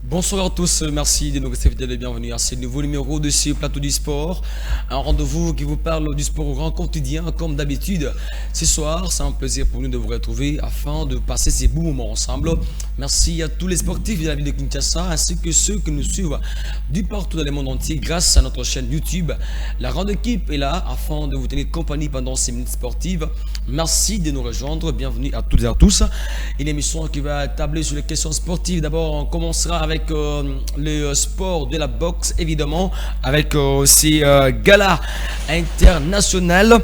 Bonsoir à tous, merci de nous rester fidèles et bienvenue à ce nouveau numéro de ce plateau du sport. Un rendez-vous qui vous parle du sport au grand quotidien comme d'habitude. Ce soir, c'est un plaisir pour nous de vous retrouver afin de passer ces beaux moments ensemble. Merci à tous les sportifs de la ville de Kinshasa ainsi que ceux qui nous suivent du partout dans le monde entier grâce à notre chaîne YouTube. La grande équipe est là afin de vous tenir compagnie pendant ces minutes sportives. Merci de nous rejoindre, bienvenue à toutes et à tous. Une émission qui va tabler sur les questions sportives. D'abord, on commencera avec le sport de la boxe, évidemment, avec ces galas internationaux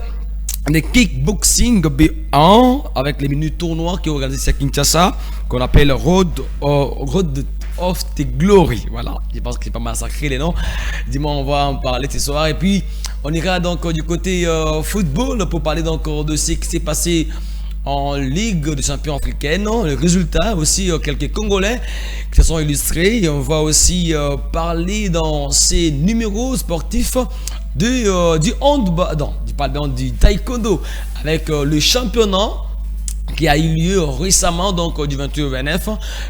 de kickboxing B1 avec les minutes tournois qui ont organisé à Kinshasa, qu'on appelle Road of the Glory. Voilà, je pense que c'est pas mal sacré les noms. Dis-moi, on va en parler ce soir. Et puis, on ira donc du côté football pour parler donc de ce qui s'est passé en Ligue des champions africaine, les résultats aussi, quelques Congolais qui se sont illustrés. Et on va aussi parler dans ces numéros sportifs du handball, non, du taekwondo avec le championnat qui a eu lieu récemment, donc du 28 au 29,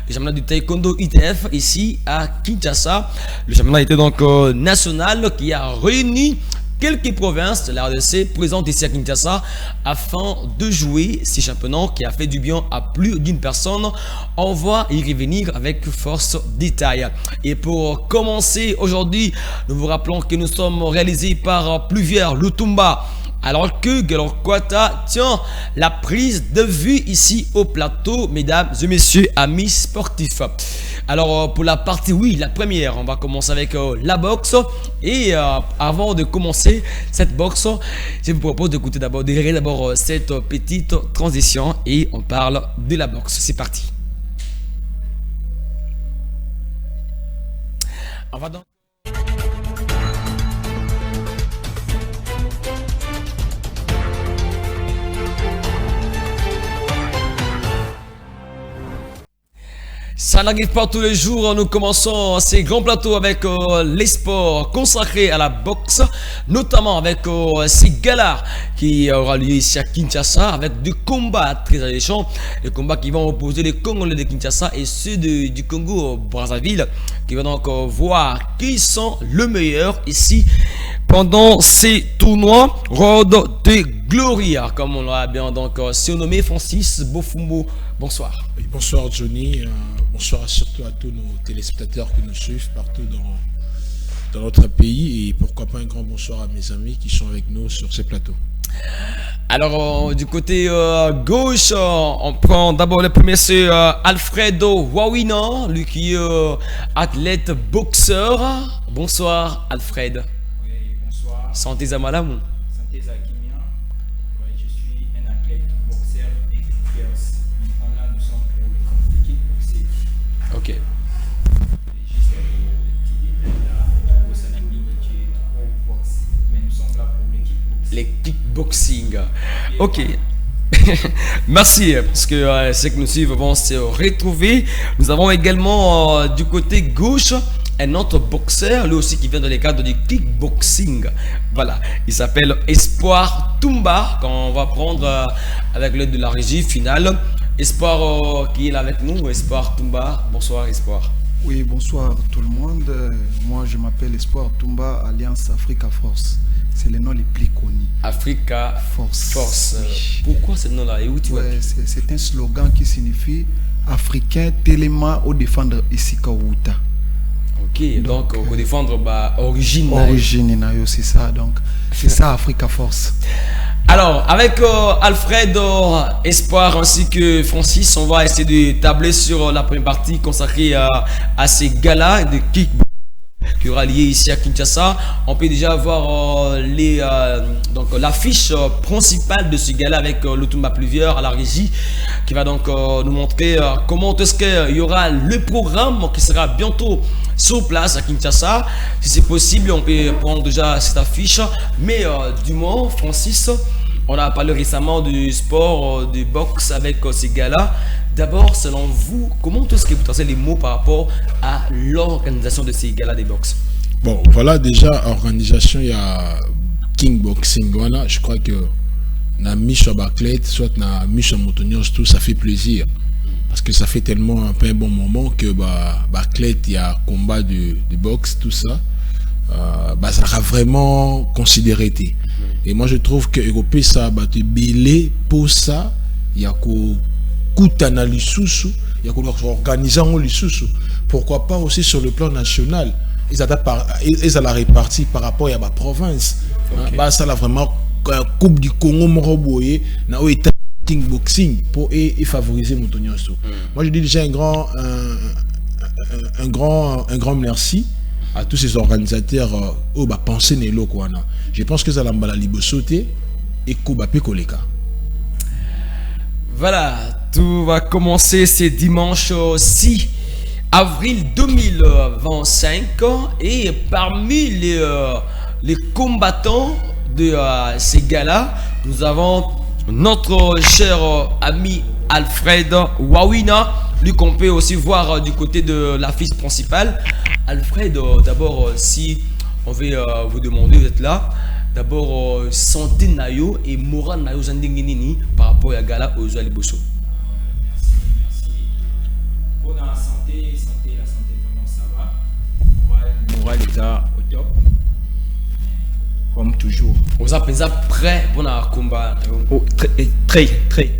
le championnat du taekwondo ITF ici à Kinshasa. Le championnat était donc national qui a réuni quelques provinces de la RDC présentes ici à Kinshasa afin de jouer ces championnats qui a fait du bien à plus d'une personne. On va y revenir avec force détail. Et pour commencer aujourd'hui, nous vous rappelons que nous sommes réalisés par Pluvière Lutumba, alors que Gelor Kwata tient la prise de vue ici au plateau, mesdames et messieurs, amis sportifs. Alors pour la partie, oui, la première, on va commencer avec la boxe. Et avant de commencer cette boxe, je vous propose d'écouter d'abord, de regarder d'abord cette petite transition et on parle de la boxe. C'est parti. On va donc... Ça n'arrive pas tous les jours, nous commençons ces grands plateaux avec les sports consacrés à la boxe, notamment avec ces galas qui aura lieu ici à Kinshasa avec des combats très alléchants, des combats qui vont opposer les Congolais de Kinshasa et ceux du Congo Brazzaville, qui vont donc voir qui sont le meilleur ici pendant ces tournois Road de Gloria, comme on l'a bien donc surnommé. Francis Bofumbo, bonsoir. Oui, bonsoir Johnny, bonsoir surtout à tous nos téléspectateurs qui nous suivent partout dans notre pays et pourquoi pas un grand bonsoir à mes amis qui sont avec nous sur ces plateaux. Alors du côté gauche, on prend d'abord le premier, c'est Alfredo Wawina, lui qui est athlète boxeur. Bonsoir Alfred. Oui, bonsoir. Santé Zamalam. Santé Zakimia. Oui, je suis un athlète boxeur et kickboxer. Maintenant là, nous sommes pour le compliqué boxer. Ok. Et juste le petit détail là, Togo Sanami, tu es trop boxe. Mais nous sommes là pour l'équipe boxe. Les kickboxing. Ok. Merci, parce que ceux qui nous suivent vont se retrouver. Nous avons également du côté gauche un autre boxeur, lui aussi qui vient dans les cadres du kickboxing. Voilà, il s'appelle Espoir Tumba, qu'on va prendre avec l'aide de la régie finale. Espoir qui est là avec nous, Espoir Tumba. Bonsoir Espoir. Oui, bonsoir tout le monde. Moi, je m'appelle Espoir Tumba, Alliance Africa Force. C'est le nom le plus connu. Africa Force. Oui. Pourquoi ce nom-là et où tu vas? C'est un slogan qui signifie Africain tellement au défendre ici Kawuta. Ok, donc on peut défendre origine. Origine, c'est ça. Donc, c'est ça Africa Force. Alors, avec Alfred, Espoir ainsi que Francis, on va essayer de tabler sur la première partie consacrée à ces galas de kickboxing qui aura lieu ici à Kinshasa. On peut déjà voir donc l'affiche principale de ce gala avec l'Autumba Pluvière à la régie qui va donc nous montrer comment est-ce qu'il y aura le programme qui sera bientôt sur place à Kinshasa. Si c'est possible, on peut prendre déjà cette affiche. Mais du moins, Francis, on a parlé récemment du sport, du boxe avec ces gars-là. D'abord, selon vous, comment est-ce que vous tracez les mots par rapport à l'organisation de ces gars-là des boxe? Bon, voilà, déjà, organisation, il y a King Boxing. Voilà, je crois que na Micha Baclet, soit na Micha Montonios, tout ça fait plaisir. parce que ça fait tellement un peu un bon moment que athlète, il y a combat de boxe, tout ça, ça sera vraiment considéré. Et moi je trouve que Europé ça te belé pour ça, il y a qu'au kutana lisusu, il y a qu'au organiser en lisusu. Pourquoi pas aussi sur le plan national, ils ont la répartie par rapport à la province. Okay. Ça là vraiment coupe du Congo moroboye na état boxing pour favoriser Moutoniasso. Moi je dis déjà un grand merci à tous ces organisateurs penser nelo kwana. Je pense que ça l'a mbala libo sauter et kuba pe koleka. Voilà, tout va commencer ce dimanche 6 avril 2025 et parmi les combattants de ces gars-là, nous avons notre cher ami Alfred Wawina, lui qu'on peut aussi voir du côté de l'affiche principale. Alfred, d'abord, si on veut vous demander, vous êtes là, d'abord, santé nayo et moral nayo zandinginini par rapport à Gala aux Aliboso. Merci. Pour la santé, la santé vraiment ça va. Moral est au top. Comme toujours. Vous êtes prêt pour un combat? Très prêt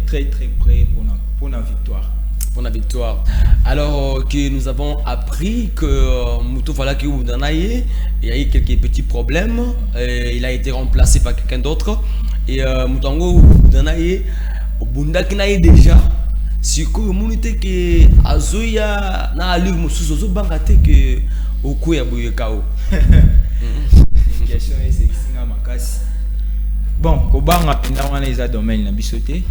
pour la victoire. Pour la victoire. Alors que nous avons appris que Moutou Falaki Oudanaye, il y a eu quelques petits problèmes. Il a été remplacé par quelqu'un d'autre. Et Moutango Oudanaye, Bundakinaye déjà. Si que monite que Azoya na ali musuzo bangate que okuya boyekao. Question est singa makasi. Bon, kobanga penda wana eza domaine na bisoté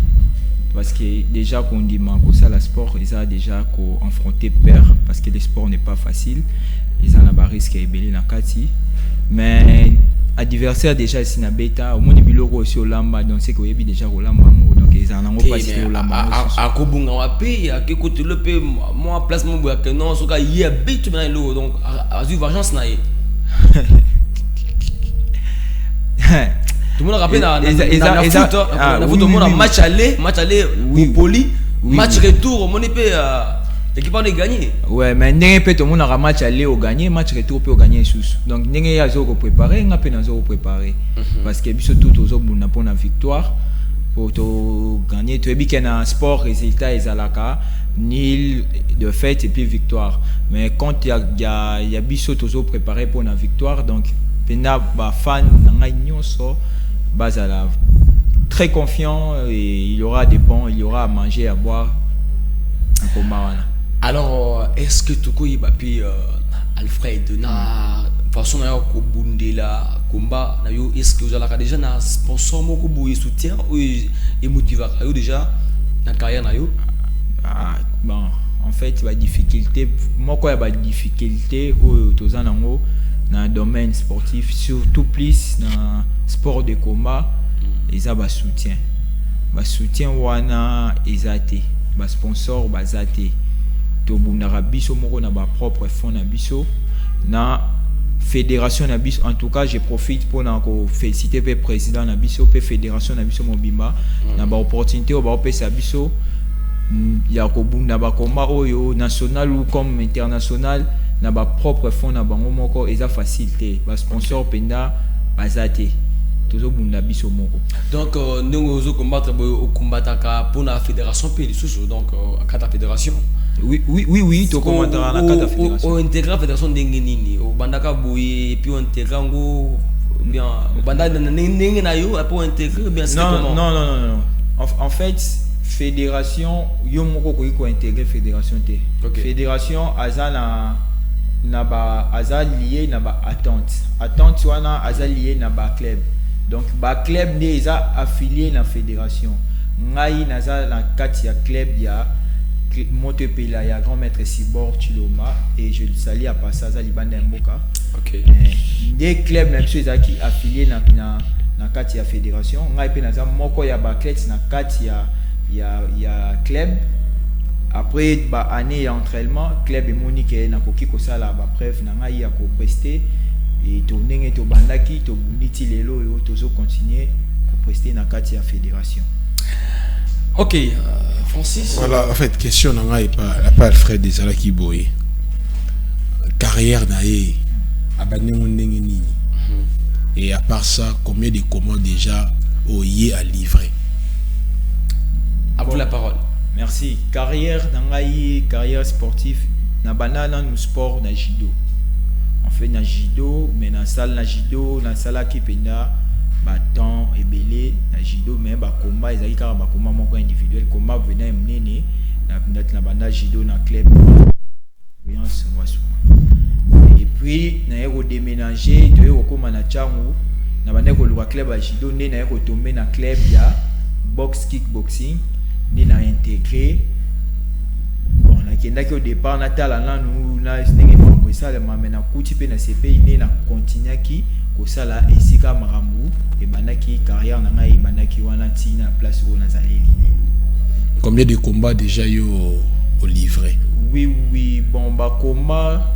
parce que déjà qu'on dit manko ça la sport ils a déjà ko affronter peur parce que le sport n'est pas facile. Ils en a ba risque ebele na kati. Mais adversaire déjà ici na beta au monde biloko aussi au lamba donc c'est que yebi déjà au lamba donc ils en ont pas au lamba. A kobunga wapi a kékote le pe moi place mon boya que non soka yé bitu na lo donc a eu vengeance na yé. Tout le monde rappelle dans le foot, tout le monde match aller poli, match retour, mon épée l'équipe a gagné. Ouais, mais n'est pas tout le monde a match aller au gagné, match retour peut gagner sous. Donc n'est pas zéro préparé, n'a pas zéro préparé. Parce que biso tout aux autres n'a pas une victoire pour gagner. Tu es bien qu'un sport résultat est à la cas nil de fait et puis victoire. Mais quand il y a biso tous autres préparé pour une victoire donc pena ba fan n'a nyonso bazala très confiant et il y aura des bons, il y aura à manger, à boire un combat. Alors est-ce que tu connais papi Alfred na façon na ko bundela combat na yo est-ce que vous avez déjà na sponsor moko boye soutien ou et motivera yo déjà na carrière na yo? Bon en fait la difficulté moko ya ba difficulté ou tozanango dans le domaine sportif, surtout plus dans le sport de combat, ils ont un soutien. Le soutien, wana, ils ont été. Le sponsor, ils ont été. Tout le monde a son propre fonds. Dans la fédération, en tout cas, je profite pour féliciter le président de la fédération de la Mobimba. Dans l'opportunité, il y a un combat national ou comme international. Na ba propre fond na bango moko eza facilité ba sponsor penda bazate tozo bunda biso moko donc nous ozo combattre au combataka pour la fédération pays sous donc à la fédération oui to combattre à la fédération au intégrer fédération ndengenini au bandaka boye puis intégrer ngo bien bandaka ndenge na yo pour intégrer bien c'est comment non en fait fédération yo moko ko intégrer fédération té fédération azana na ba azal lié na ba attente wana azal lié na ba club donc ba club ne eza affilié na fédération ngai naza na kati ya club ya Montepela ya grand maître Sibor Chiloma et je le salue à passage à Libanda Mboka. Des clubs même ceux qui affilié na kati ya fédération ngai pe naza moko ya ba club na kati ya club. Après ba année d'entraînement club et monique na koki ko sala ba preuve na ngai ya ko prester et to ndenge to bandaki to bunditi lelo et tozo continuer ko prester na kati ya fédération. Ok, Francis. Voilà, en fait, question n'a pas Alfred Desala qui boye. Carrière naïe, abandonné mon nini. Et à part ça, combien de commandes déjà oyé à livrer? À vous la parole. Merci. Carrière nangai, carrière sportive. Na banana nous sport na judo. On fait na judo, mais na salle na judo, na salle qui pena bâton et belé na judo, mais ba combat ezali ka ba combat moko individuel, combat venait mnene na banda judo na club. Et puis na yeko déménager, to yeko koma na changu, na banda ko luka club a judo, ne na yeko tomber na club ya box kickboxing, ni na intégré. Bon, na kendaki au départ na tala na nous na ndenge mambo ça mais na kuti pe na CP ni na continuer ki ko sala esika marambu e banaki carrière na ngai banaki wana tina place où na zaleli. Combien de combats déjà yo au livré? Oui, bon ba combat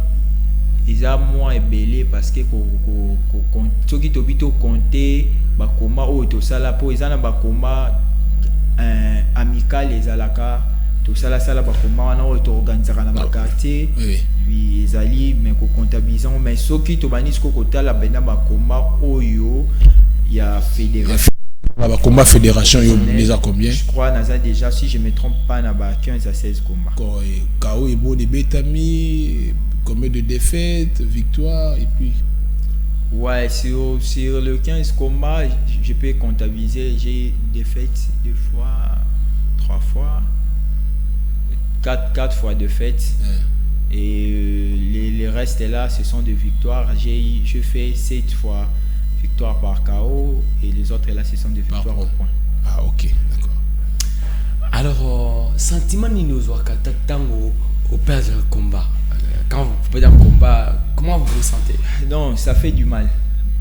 ils a moins belé parce que soki tobito compter ba combat o to sala po ils na ba combat amical les alaka tout ça là ba combat on a organisé dans ma quartier oui ezali mais ko comptabilisant mais soki to banis ko kota la bena ba combat oyo ya fédération ba combat fédération yo déjà combien? Je crois naza déjà si je me trompe pas na ba 15 à 16 combats. KO et bon de Betami, combien de défaites, victoires et puis ouais, sur le 15 combats, je peux comptabiliser, j'ai défaites 2 fois, 3 fois, 4 fois défaites. Et les restes là, ce sont des victoires. Je fais 7 fois victoire par KO et les autres là, ce sont des victoires au point. Ah ok, d'accord. Alors, sentiment ni nous au perdre le combat. Quand vous perdez un combat, comment vous vous sentez? Non, ça fait du mal.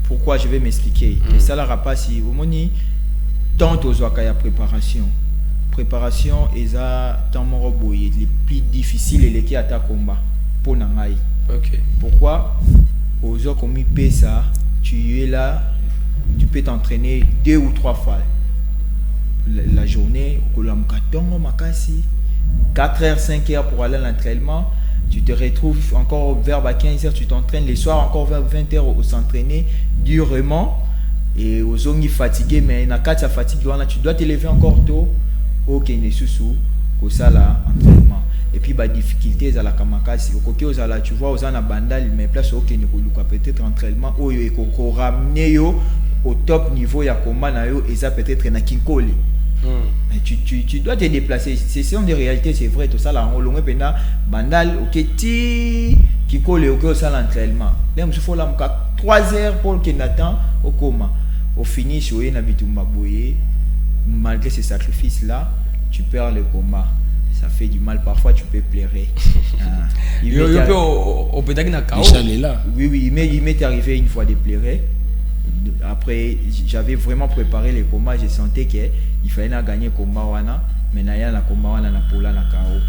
Pourquoi? Je vais m'expliquer. Et ça la rapace, au moni, tant aux wakaya préparation. Préparation est tant mon robot est le plus difficile et les qui attaquent combat pour nangai. Ok. Pourquoi? Aux autres comme il ça, tu es là, tu peux t'entraîner 2 ou 3 fois la journée. 4h, 5h pour aller à l'entraînement. Tu te retrouves encore vers 15h, tu t'entraînes les soirs encore vers 20h au s'entraîner durement et aux zones fatiguées, mais dans cas de fatigue, tu dois te lever encore tôt. Ok, ne sous que ça là entraînement. Et puis bah difficultés à la kamakasi. Tu vois aux ana bandal mais place ok ne peut-être entraînement ou yo ko ramener yo au top niveau ya combat na yo et ça peut-être na kinkoli. Tu dois te déplacer. C'est des réalités, c'est vrai. Tout ça là, on l'a pendant bandal, ok, qui colle au ça l'entraînement. Là, il faut là 3 heures pour qu'il n'attend au coma. Au finish, oui, n'habitumba boyer. Malgré ces sacrifices là, tu perds le combat. Ça fait du mal. Parfois, tu peux pleurer. Il peut au pédagogue na KO. Oui, il m'est arrivé une fois de pleurer. Après, j'avais vraiment préparé les combats. Je sentais qu'il fallait gagner le combat mais il y a un combat wana na pola na KO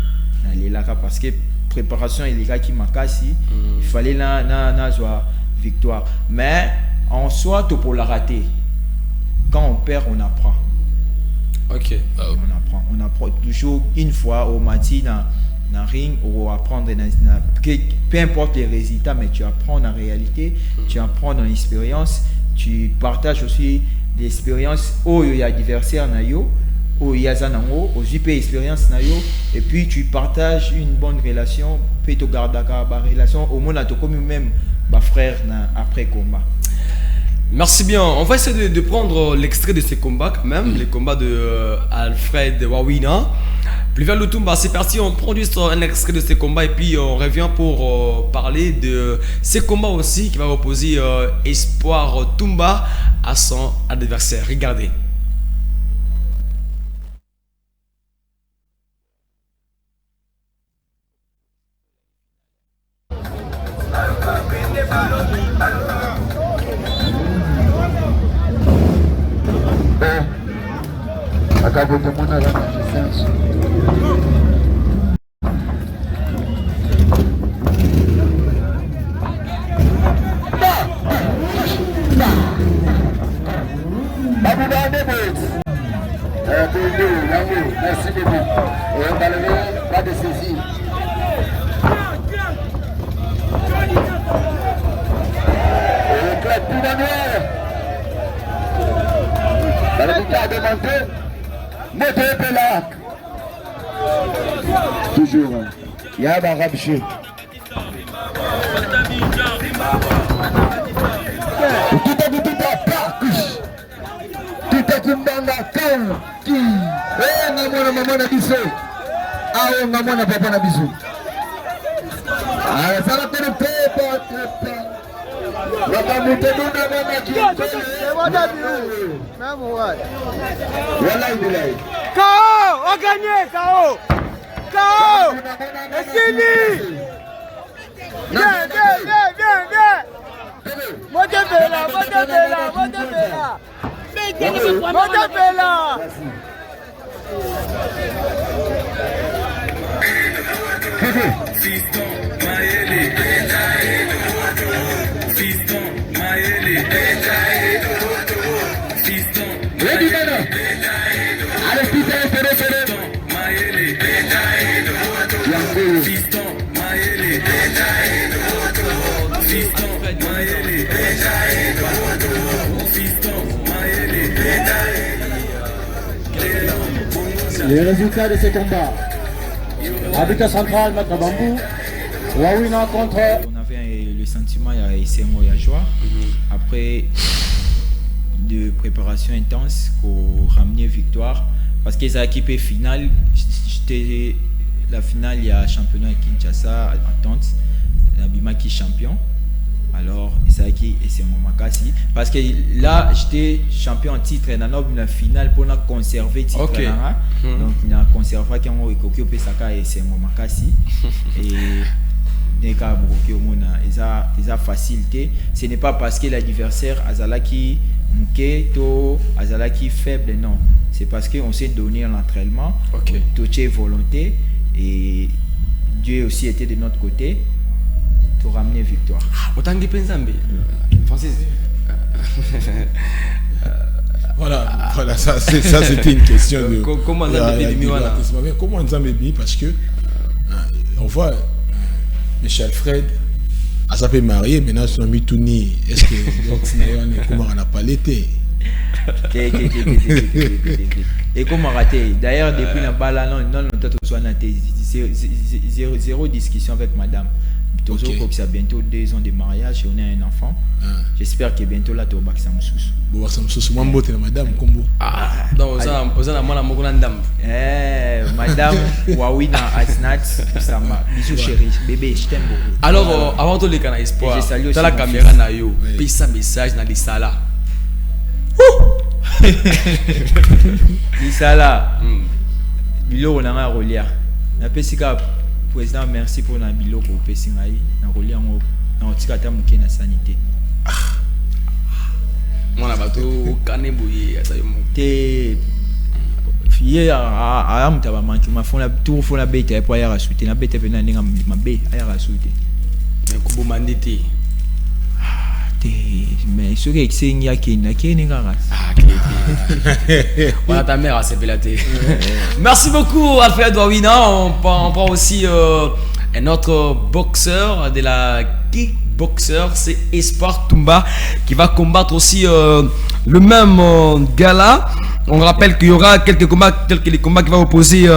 na lelaka parce que préparation il est qui m'a cassé. Il fallait na joie victoire. Mais en soi, tout pour la rater. Quand on perd, on apprend. Ok. On apprend toujours une fois au matin dans ring ou apprendre peu importe les résultats, mais tu apprends en réalité, tu apprends dans l'expérience. Tu partages aussi des expériences où il y a adversaire na yo, où il y a zanango, aux IP expérience na yo, et puis tu partages une bonne relation, puis tu gardes la relation au moins tu comme même ma frère après combat. Merci bien. On va essayer de prendre l'extrait de ces combats quand même, les combats de Alfred Wawina. Plus vers le Tumba, c'est parti, on produit un extrait de ces combats et puis on revient pour parler de ces combats aussi qui va opposer Espoir Tumba à son adversaire. Regardez. Acabou de mandar na licença. santé. Mettez Pelak. Toujours. Yaba Rabché. Kumbanga kan ki ngamona mama na biso awo ngamona papa na biso sala tene pepa waka muteduna mama ki wallahi billahi KO on gagné KO c'est fini viens Montebella Fiston Maëlle Fiston Maëlle Fiston Maëlle Les résultats de ce combat. Habitat central, Maître Bambou. Wawina contre. On avait le sentiment, il y a essayé de joie. Après de préparation intense pour ramener victoire. Parce que ça équipe finale, la finale, il y a championnat à Kinshasa, Attente, Nabima qui est champion. Alors, ça qui et c'est mon makasi. Parce que là, j'étais champion en titre et dans la finale pour conserver le titre. Okay. Donc, il y a conservé qui ont occupé ça et c'est mon makasi. Et dès qu'il y a facilité, ce n'est pas parce que l'adversaire Azalaki Mouketo, Azalaki faible, non. C'est parce qu'on s'est donné l'entraînement, touché volonté et Dieu aussi était de notre côté. Pour ramener victoire. Autant que Penzambi, Francis. Voilà, ça c'était une question de. Comment Nzambe Bimi parce que on voit Michel Fred a ça fait marier maintenant son Mitouni. Est-ce que comment on n'a pas l'été? Et comment rater? D'ailleurs depuis la balle non zéro discussion avec madame. Okay. Ça bientôt 2 ans de mariage et on a un enfant. J'espère que bientôt là tu vas baksa mususu. Bon baksa mususu moi mbote na madame kombo. Donc oza na mwana moko na ndam. Madame Wawina Asnat Samba. Bisous chérie, bébé, je t'aime beaucoup. Alors avant tout les canaux espoir. Dans la caméra na yo, pisa message na lisala. Lisala. Bilo on a relia. Na pesika président, merci pour la bilo pour Pessingaï. Na relié en otikata muke na sanité. Mwana bato kaneboye asayomo. Te fier a amtaba manki ma fona tour fona beta pour ya rasuté na beta pena ninga mabe ya rasuté. Kubo mandité. Mais ce qui est exigné qui n'a qui n'est pas voilà ta mère a s'épilaté. Merci beaucoup Alfred Wawina. On prend aussi un autre boxeur de la kickboxer, c'est Espoir Toumba qui va combattre aussi le même gala. On rappelle qu'il y aura quelques combats tels que les combats qui va opposer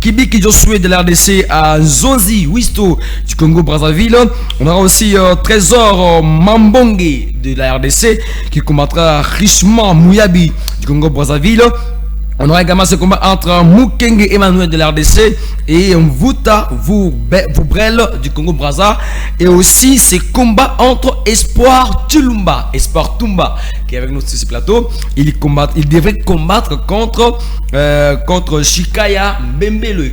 Kibiki Josué de l'RDC à Zonzi Wisto du Congo Brazzaville. On aura aussi Trésor Mambonge de la RDC qui combattra richement Mouyabi du Congo Brazzaville. On aura également ce combat entre Mukenge Emmanuel de l'RDC et Mvuta Vubrel du Congo Brazza. Et aussi ce combat entre Espoir Tulumba, Espoir Toumba qui est avec nous sur ce plateau. Il devrait combattre contre Shikaya Mbembelo.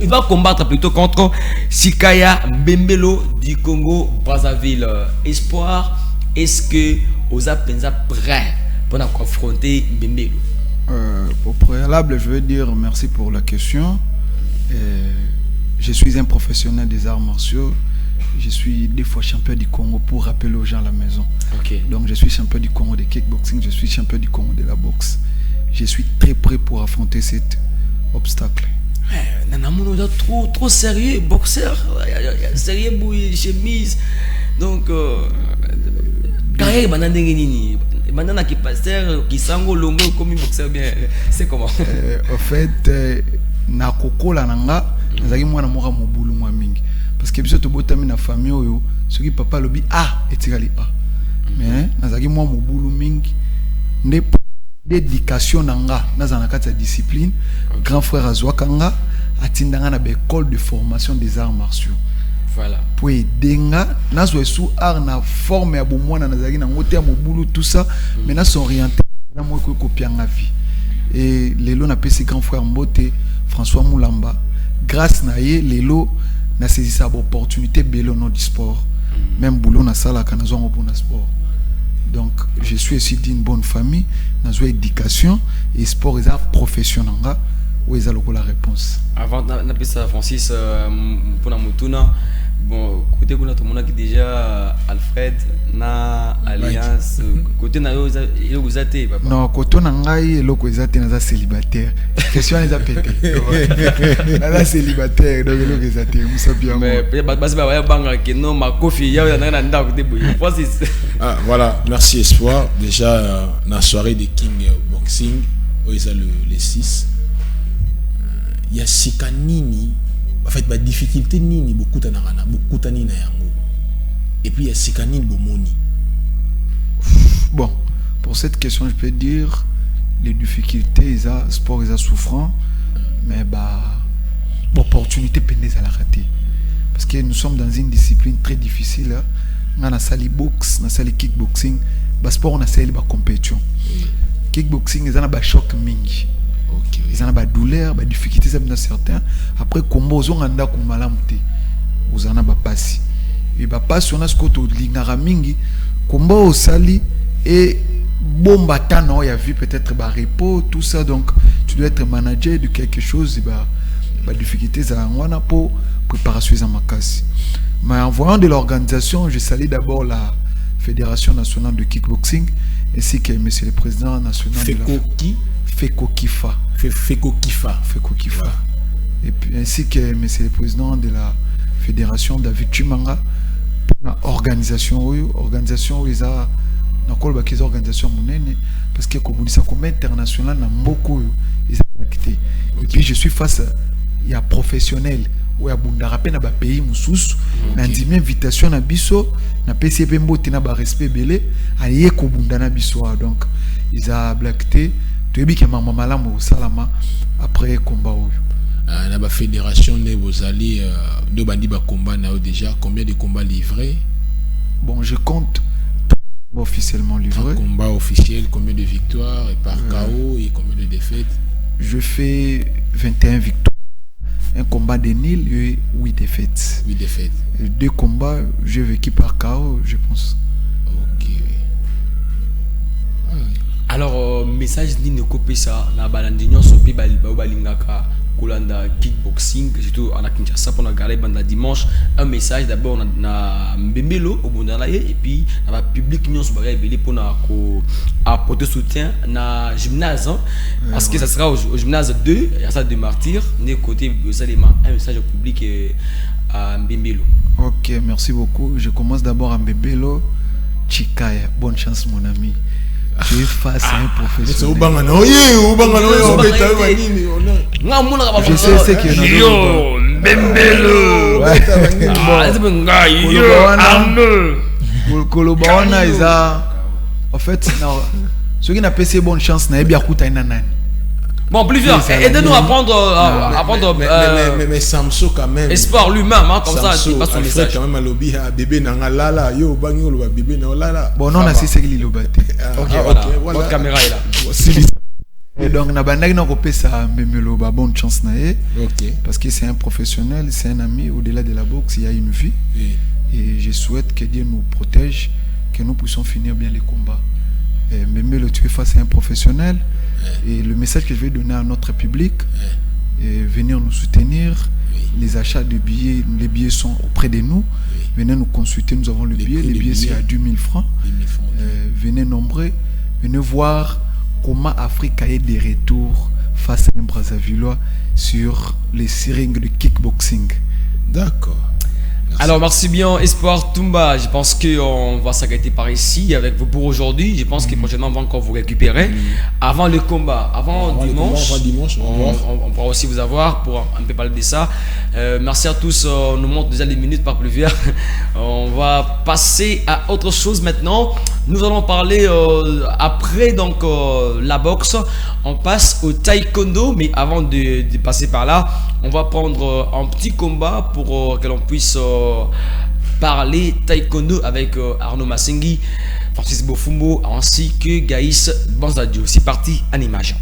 Il va combattre plutôt contre Shikaya Mbembelo du Congo Brazzaville. Espoir, est-ce que vous êtes prêt pour confronter Mbembelo? Au préalable, je veux dire merci pour la question. Je suis un professionnel des arts martiaux. Je suis 2 fois champion du Congo pour rappeler aux gens à la maison. Okay. Donc je suis champion du Congo de kickboxing, je suis champion du Congo de la boxe. Je suis très prêt pour affronter cet obstacle. Nanamono trop sérieux, boxeur, sérieux bouille chemise. Donc carrière banane nini. maintenant qui pasteur qui sango longo comme boxeur bien c'est comment en fait na kokola nanga nazaki mwana moka mobulu mwa mingi parce que biso to botami na famille oyo soki papa lobi etikali mais nazaki mwa mobulu mingi nde d'éducation nanga nazana kati ya discipline grand frère azwakanga atindanga na école de formation des arts martiaux. Voilà. Pour denga nazo sous art na forme ya bomwana nazaki na ngote ya mobulu tout ça maintenant sont orientés na moi ko kopianga vie et lelo na pesi grand frère Mbote François Moulamba grâce na ye lelo na saisi sa opportunité belo no du sport même boulot na sala kana zo pour na sport donc je suis aussi d'une bonne famille na zo éducation et sport et arts professionnel où est la réponse avant na pesa Francis pour na mutuna bon côté kuna tout le monde qui déjà Alfred na alliance côté na yo ezate papa non côté na ngai eloko ezate na za célibataire question les a pété na célibataire donc eloko ezate musa bien mais basi ba ya banga que non ma kofi ya na nda côté boy Francis voilà merci Espoir déjà na soirée de King Boxing où ils a le 6 il y a sikanini en fait, la difficulté nini beaucoup tanarana beaucoup tanina yango et puis il y a sikanini bomoni. Bon, pour cette question je peux dire les difficultés ils a sport ils a souffrant mais l'opportunité pendez à la rater parce que nous sommes dans une discipline très difficile on a sali boxe on a sali kickboxing sport on a sali compétition kickboxing ils ont un choc mingi. Okay. Ils ont des douleurs, des difficultés certains. Après, combo, ils ont un malamte. Ils ont un passi. Et passi, on a ce côté de l'ingaramingi. Combo au sali et bon batano, il y a vu peut-être repos, tout ça. Donc, tu dois être manager de quelque chose. Et difficultés, ça on a pour préparation à ma casse. Mais en voyant de l'organisation, je salue d'abord la Fédération nationale de kickboxing ainsi que monsieur le président national de la Feko Kifa. Et puis ainsi que monsieur le président de la fédération David Chimanga pour l'organisation où ils a nakol ba organisation monene parce que comme ça comme international na beaucoup ils ont acté. Et puis je suis face il y a professionnel ou ya bundara pe na ba pays mususu na ndimi invitation na biso na PCP mbote na ba respect belé aye ko bundana biso donc ils a blacté tu es bien que maman malamu salama après combat na ba fédération ne vous allez de bandi ba combat na déjà combien de combats livrés? Bon je compte officiellement livrés. Combat officiel, combien de victoires et par KO et combien de défaites? Je fais 21 victoires. Un combat de nil et 8 défaites. 8 défaites. 2 combats, j'ai vécu par KO, je pense. Ok. Alors, message ni ne copie ça, na balandinyo sopi balingaka kolanda kickboxing, surtout en Kinshasa pour regarder banda dimanche. Un message d'abord na Mbembelo au Bondala et puis na la public union sur bagay belé pour na ko apporter soutien na gymnase parce que ça sera au gymnase 2 il y a ça de martyrs né côté ça un message au public à Mbembelo. OK, merci beaucoup. Je commence d'abord à Mbembelo. Chikaya, bonne chance mon ami. Tu es face à un professionnel. Je sais ce qu'il y a. Yo, Mbembelo. Kolobaona ils a en fait ceux qui n'ont pas ces bonnes chances n'a bien coûté nani. Bon, plusieurs. Aidez-nous à prendre. Mais Samso quand même. Espoir lui-même, hein, comme ça, il passe son message. Quand même à lobby à bébé nanga lala yo bangi lo bébé na lala. Bon non, on a c'est qu'il lobate. Ok, voilà. Votre caméra est là. Et donc na bandaki na kopé ça Mbembelo ba bonne chance na ye. OK. Parce que c'est un professionnel, c'est un ami au-delà de la boxe, il y a une vie. Et je souhaite que Dieu nous protège, que nous puissions finir bien les combats. Mbembelo tu es face à un professionnel. Et le message que je vais donner à notre public est venir nous soutenir. Les achats de billets, les billets sont auprès de nous. Venez nous consulter, nous avons le billet. Les billets c'est à 10 000 francs. Venez nombreux, venez voir comment Afrique a eu des retours face à un Brazzavillois sur les rings de kickboxing. D'accord. Alors merci bien Espoir Toumba, je pense qu'on va s'arrêter par ici avec vous pour aujourd'hui, je pense que prochainement on va encore vous récupérer avant le combat, avant dimanche, on pourra aussi vous avoir pour un peu parler de ça. Merci à tous, on nous montre déjà les minutes par plusieurs, on va passer à autre chose maintenant, nous allons parler après donc la boxe, on passe au taekwondo, mais avant de passer par là, on va prendre un petit combat pour que l'on puisse parler taekwondo avec Arnaud Massengi, Francis Bofumbo ainsi que Gaïs Banzadio. C'est parti, en image.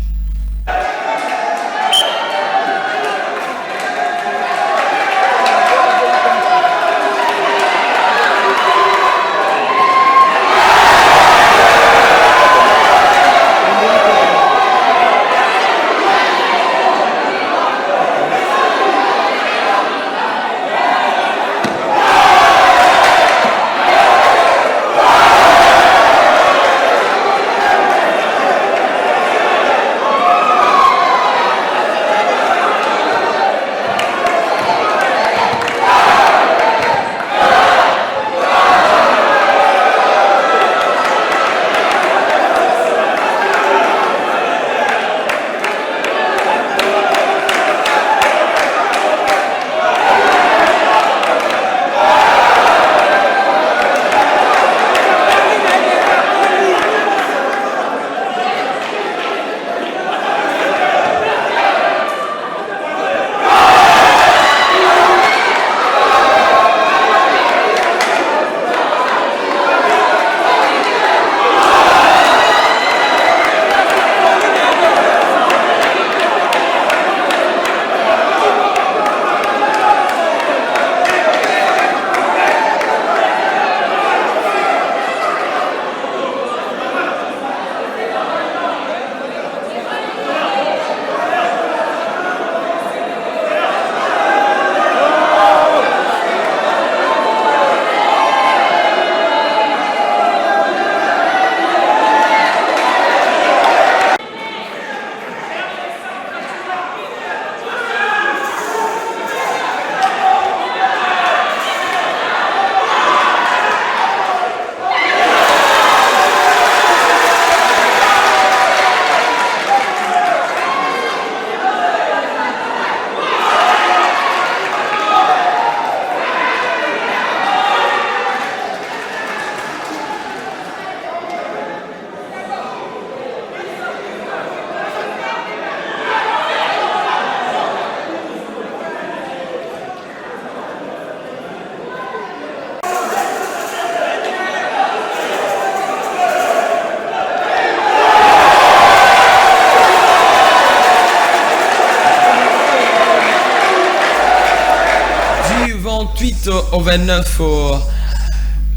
Au 29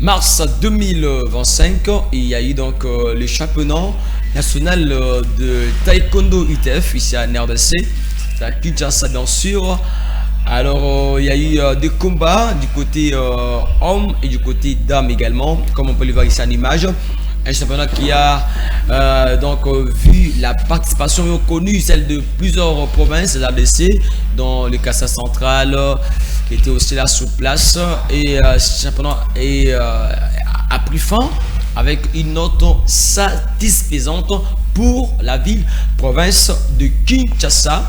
mars 2025, il y a eu donc le championnat national de taekwondo ITF ici à RDC, à Kinshasa bien sûr. Alors il y a eu des combats du côté hommes et du côté dames également, comme on peut le voir ici en image. Un championnat qui a donc vu la participation reconnue, celle de plusieurs provinces de l'ADC, dont le Kassa central, qui était aussi là sur place, et ce championnat a pris fin avec une note satisfaisante pour la ville province de Kinshasa.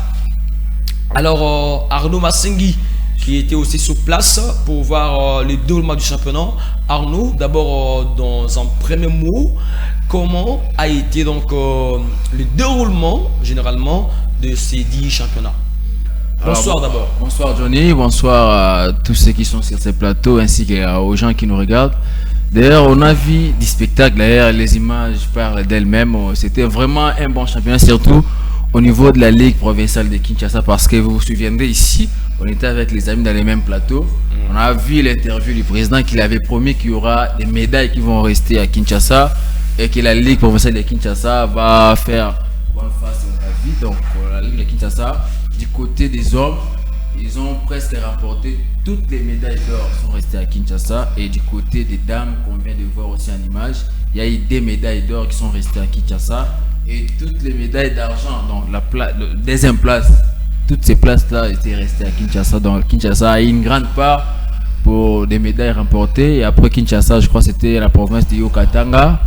Alors Arnaud Massengi, qui était aussi sur place pour voir le déroulement du championnat. Arnaud, d'abord dans un premier mot, comment a été donc le déroulement généralement de ces 10 championnats? Bonsoir d'abord. Bonsoir Johnny, bonsoir à tous ceux qui sont sur ces plateaux ainsi qu'aux gens qui nous regardent. D'ailleurs, on a vu du spectacle, d'ailleurs les images parlent d'elles-mêmes. C'était vraiment un bon championnat, surtout au niveau de la Ligue provinciale de Kinshasa, parce que vous vous souviendrez ici, on était avec les amis dans les mêmes plateaux. On a vu l'interview du président qu'il avait promis qu'il y aura des médailles qui vont rester à Kinshasa et que la Ligue provinciale de Kinshasa va faire bonne face à la vie. Donc la Ligue de Kinshasa, du côté des hommes, ils ont presque remporté toutes les médailles d'or sont restées à Kinshasa, et du côté des dames qu'on vient de voir aussi en image, il y a eu des médailles d'or qui sont restées à Kinshasa et toutes les médailles d'argent, donc la deuxième place, toutes ces places là étaient restées à Kinshasa. Donc Kinshasa a une grande part pour des médailles remportées. Et après Kinshasa, je crois que c'était la province de Okatanga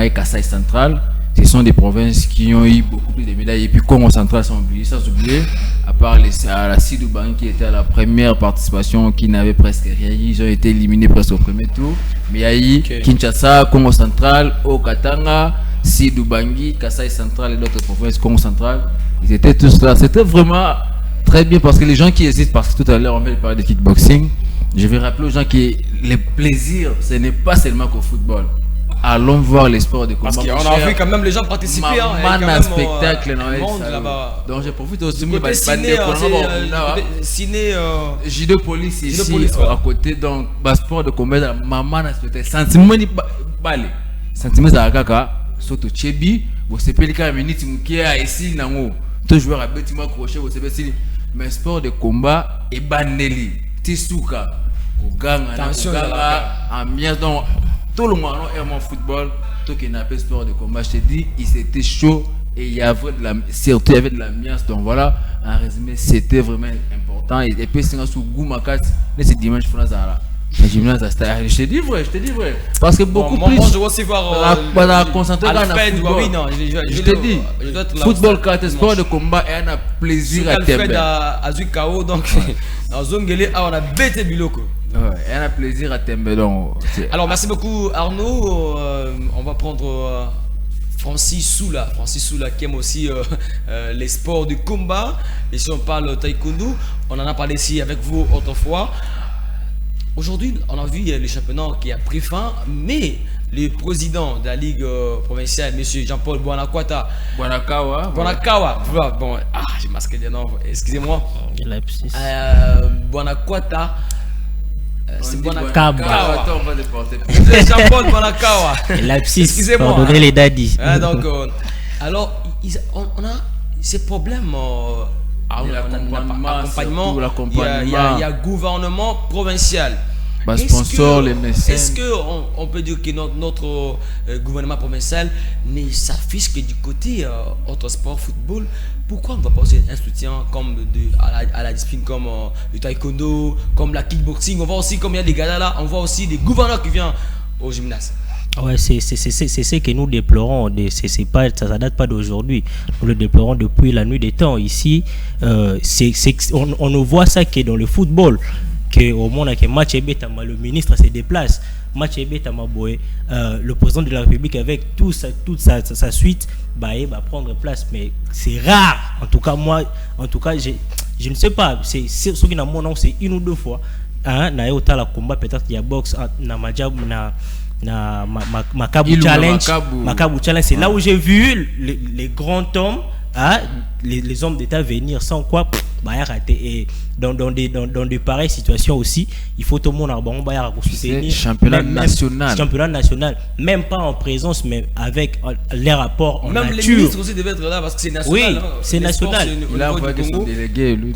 et Kasaï Central. Ce sont des provinces qui ont eu beaucoup plus de médailles. Et puis Congo Central, sans oublier, à part la Sidou Bangi qui était à la première participation, qui n'avait presque rien. Ils ont été éliminés presque au premier tour. Mais il y a eu Kinshasa, Congo Central, Okatanga, Sidou Bangi, Kasaï Central et d'autres provinces, Congo Central. Ils étaient tous là. C'était vraiment très bien parce que les gens qui hésitent, parce que tout à l'heure on va parler de kickboxing, je vais rappeler aux gens que les plaisirs, ce n'est pas seulement qu'au football. Allons voir les sports de combat. Parce qu'on a vu quand même les gens participer. Un spectacle là-bas. Donc je profite aussi de ciné J2 police ici à côté. Donc sport de combat, maman a spectacle. Sentiment ni balé. Sentiment za kaka soto chebi. Vous savez les cas minutes qui a ici nango. Tout joueur a bêtiment crochet. Vous savez si mais sport de combat et bandeli. Tisuka. Koganga. Attention ambiance donc. Tout le monde aime le football, tout qui n'a pas sport de combat. Je te dis, c'était chaud et il y avait surtout il y avait de l'ambiance. Donc voilà, en résumé, c'était vraiment important. Et puis c'est sous Goumakat, c'est dimanche Franzara. Je te dis vrai. Parce que beaucoup plus. Moi, je veux aussi voir. Concentrer dans le football. Je te dis, football, sport de combat, et on a plaisir à t'aimer. Alfred a eu KO, donc dans Zongele, on a bêté Biloko. Ouais, un plaisir à t'aimer. Alors merci beaucoup Arnaud. On va prendre Francis Soula qui aime aussi les sports du combat. Et si on parle taekwondo, on en a parlé ici avec vous autrefois. Aujourd'hui, on a vu le championnat qui a pris fin, mais le président de la Ligue provinciale, M. Jean-Paul Bonakawa. Bon, j'ai masqué les noms, excusez-moi. Bonakawa. C'est Bonakawa. Jean-Paul Bonakawa. Excusez-moi. Pardonnez les daddies. Donc, alors, on a ces problèmes. L'accompagnement, il y a gouvernement provincial. Sponsor, les mécènes. Est-ce qu'on peut dire que notre gouvernement provincial ne s'affiche que du côté autre sport, football? Pourquoi on ne va pas aussi un soutien comme à la discipline comme le taekwondo, comme la kickboxing? On voit aussi comme il y a des gars là, on voit aussi des gouverneurs qui viennent au gymnase. Ouais, c'est ce que nous déplorons. Ça date pas d'aujourd'hui. Nous le déplorons depuis la nuit des temps. Ici, on ne voit ça que dans le football. Que au monde que match Ebetama, le ministre se déplace. Match Ebetama Boé, le président de la République avec toute sa suite, va prendre place. Mais c'est rare. En tout cas, je ne sais pas. C'est ce qui n'a mon nom, c'est une ou deux fois. Na yota la combat peut-être il y a boxe na majab na Makabu Challenge. C'est là où j'ai vu les grands hommes, les hommes d'État venir sans quoi et dans des pareilles situations aussi, il faut tout le monde à soutenir. Championnat national, même pas en présence, mais avec les rapports en même nature. Les ministres aussi devaient être là parce que c'est national. Oui, c'est national. Là, on voit que son délégué, lui.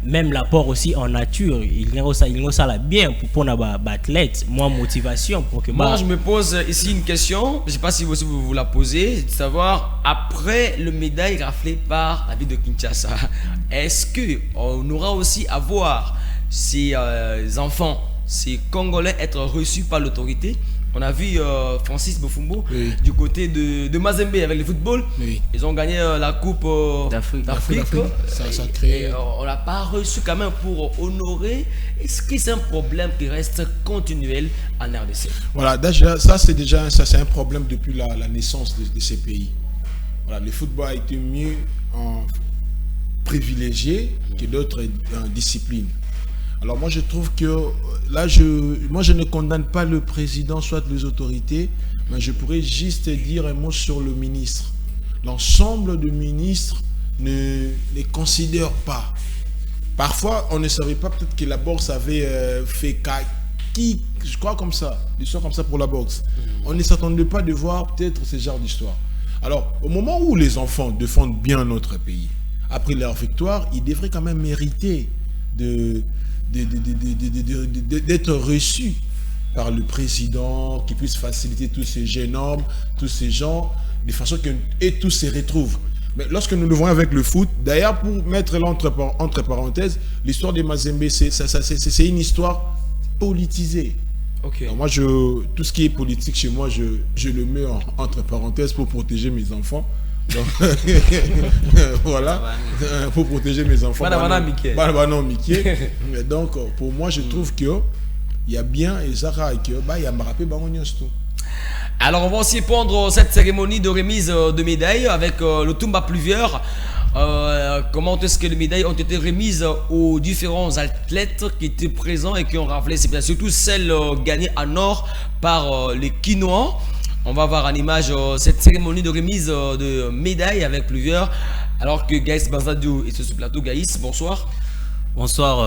Même l'apport aussi en nature, il y a ça bien pour athlète, moins motivation pour que moi je me pose ici une question, je ne sais pas si vous la posez, de savoir après le médaille raflé par la ville de Kinshasa, est-ce que on aura aussi à voir ces enfants, ces Congolais être reçus par l'autorité? On a vu Francis Bofumbo du côté de Mazembe avec le football. Oui. Ils ont gagné la Coupe d'Afrique. Ça crée... on l'a pas reçu quand même pour honorer. Est-ce que c'est un problème qui reste continuel en RDC? Voilà, déjà, ça c'est un problème depuis la naissance de ces pays. Voilà, le football a été mieux privilégié que d'autres disciplines. Alors moi je trouve que là je ne condamne pas le président soit les autorités, mais je pourrais juste dire un mot sur le ministre. L'ensemble des ministres ne les considèrent pas. Parfois on ne savait pas peut-être que la boxe avait fait je crois comme ça, l'histoire comme ça pour la boxe. On ne s'attendait pas de voir peut-être ce genre d'histoire. Alors au moment où les enfants défendent bien notre pays, après leur victoire, ils devraient quand même mériter d'être reçus par le président qui puisse faciliter tous ces jeunes hommes, tous ces gens, de façon que et tous se retrouvent. Mais lorsque nous le voyons avec le foot, d'ailleurs, pour mettre là entre parenthèses, l'histoire de Mazembe, c'est une histoire politisée. Ok. Alors moi, tout ce qui est politique chez moi, je le mets entre parenthèses pour protéger mes enfants. Donc, voilà, pour protéger mes enfants. Non, Mickey. Donc, pour moi, je trouve que il y a bien et Zara et que il y a Marapé Baronios tout. Alors on va aussi prendre cette cérémonie de remise de médailles avec le Tumba Pluvieur. Comment est-ce que les médailles ont été remises aux différents athlètes qui étaient présents et qui ont raflé, c'est bien surtout celles gagnées en or par les Quinois. On va voir en image cette cérémonie de remise de médailles avec Pluvieur, alors que Gaïs Bazadio est sur ce plateau. Gaïs, bonsoir. Bonsoir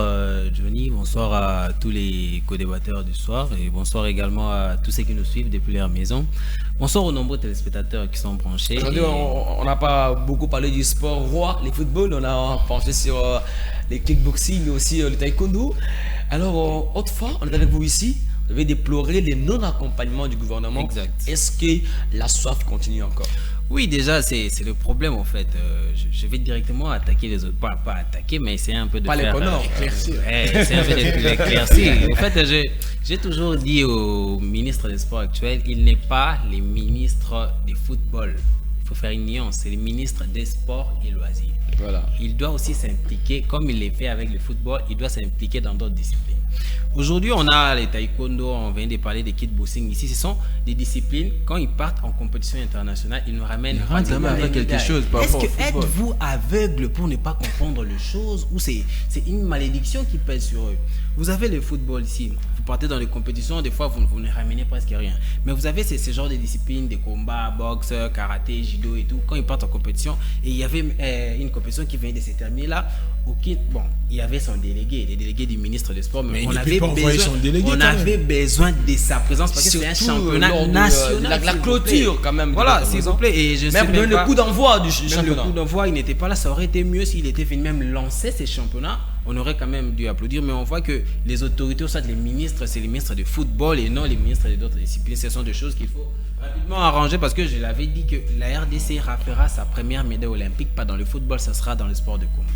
Johnny, bonsoir à tous les co-débatteurs du soir et bonsoir également à tous ceux qui nous suivent depuis leur maison. Bonsoir aux nombreux téléspectateurs qui sont branchés. Aujourd'hui, on n'a pas beaucoup parlé du sport roi, les footballs, on a pensé sur les kickboxing mais aussi le taekwondo. Alors, autrefois, on est avec vous ici, vous avez déploré les non-accompagnements du gouvernement. Exact. Est-ce que la soif continue encore? Oui, déjà, c'est le problème en fait. Je vais directement attaquer les autres. Pas attaquer, mais essayer un peu de pas faire... éclaircir. C'est un peu d'éclaircir. En fait, j'ai toujours dit au ministre des Sports actuel, il n'est pas le ministre du football. Il faut faire une nuance. C'est le ministre des Sports et Loisirs. Voilà. Il doit aussi s'impliquer, comme il l'a fait avec le football, il doit s'impliquer dans d'autres disciplines. Aujourd'hui, on a les taekwondo, on vient de parler des kickboxing ici. Ce sont des disciplines, quand ils partent en compétition internationale, ils nous ramènent avec quelque chose. Est-ce que êtes-vous aveugle pour ne pas comprendre les choses ou c'est une malédiction qui pèse sur eux? Vous avez le football ici, vous partez dans les compétitions, des fois vous ne ramenez presque rien. Mais vous avez ce genre de disciplines, de combat, boxe, karaté, judo et tout. Quand ils partent en compétition, et il y avait une compétition qui vient de se terminer là, bon, il y avait son délégué, les délégués du ministre des Sports, mais on avait besoin de sa présence parce que c'est un championnat national. La clôture quand même. Voilà, s'il vous plaît. Et je même le coup d'envoi du championnat. Le coup d'envoi, il n'était pas là. Ça aurait été mieux s'il était venu même lancer ces championnats. On aurait quand même dû applaudir, mais on voit que les autorités, ou soit les ministres, c'est les ministres de football et non les ministres d'autres disciplines. Ce sont des choses qu'il faut rapidement arranger parce que je l'avais dit que la RDC fera sa première médaille olympique, pas dans le football, ça sera dans le sport de combat.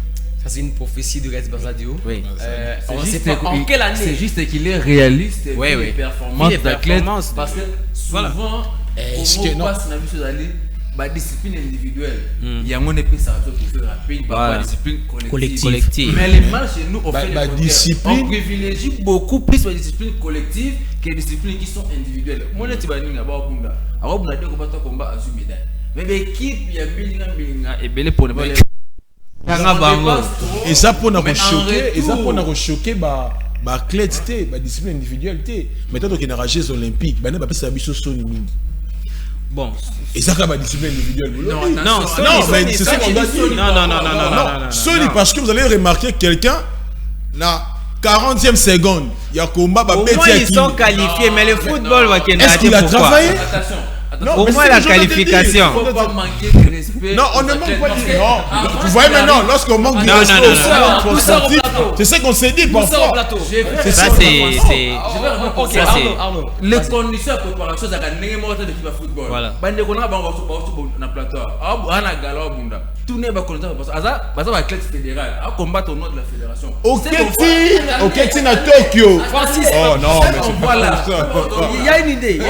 Ça, c'est une prophétie de Gaïs Bazadio. Oui. On sait pas en quelle année. C'est juste qu'il est réaliste. Oui. Les performances d'athlètes. Parce que souvent, on passe dans la discipline individuelle. Il y a un épée ça pour faire rapide, la discipline collective. Mais les matchs chez nous, on fait on privilégie beaucoup plus les disciplines collectives que les disciplines qui sont individuelles. Moi, je suis combat à médaille. Mais l'équipe, il y a Bilinga et Belé pour ne pas. Et ça pour nous choquer, athlète, discipline individuelle. Mais tant qu'il y a les Jeux olympiques, il y a des Sony. Bon. Et ça, c'est discipline individuelle. Non, mais c'est ça qu'on doit dire. Non. Sony, parce que vous allez remarquer quelqu'un, la 40e seconde, il y a combat. Au moins, ils sont qualifiés, mais le football, est-ce qu'il a travaillé? Non, au moins la qualification. Il ne faut pas manquer de respect. Non, on ne manque pas de respect. Non, vous voyez maintenant, lorsqu'on manque de respect, c'est ça qu'on s'est dit parfois. Ça, c'est. Les conditions de préparation, c'est la l'équipe de football. Voilà. Tout n'est pas content. Parce que la classe fédérale a combattre au nom de la fédération. Ok, à Tokyo. Francis. Oh non, mais c'est voilà. Il y a une idée.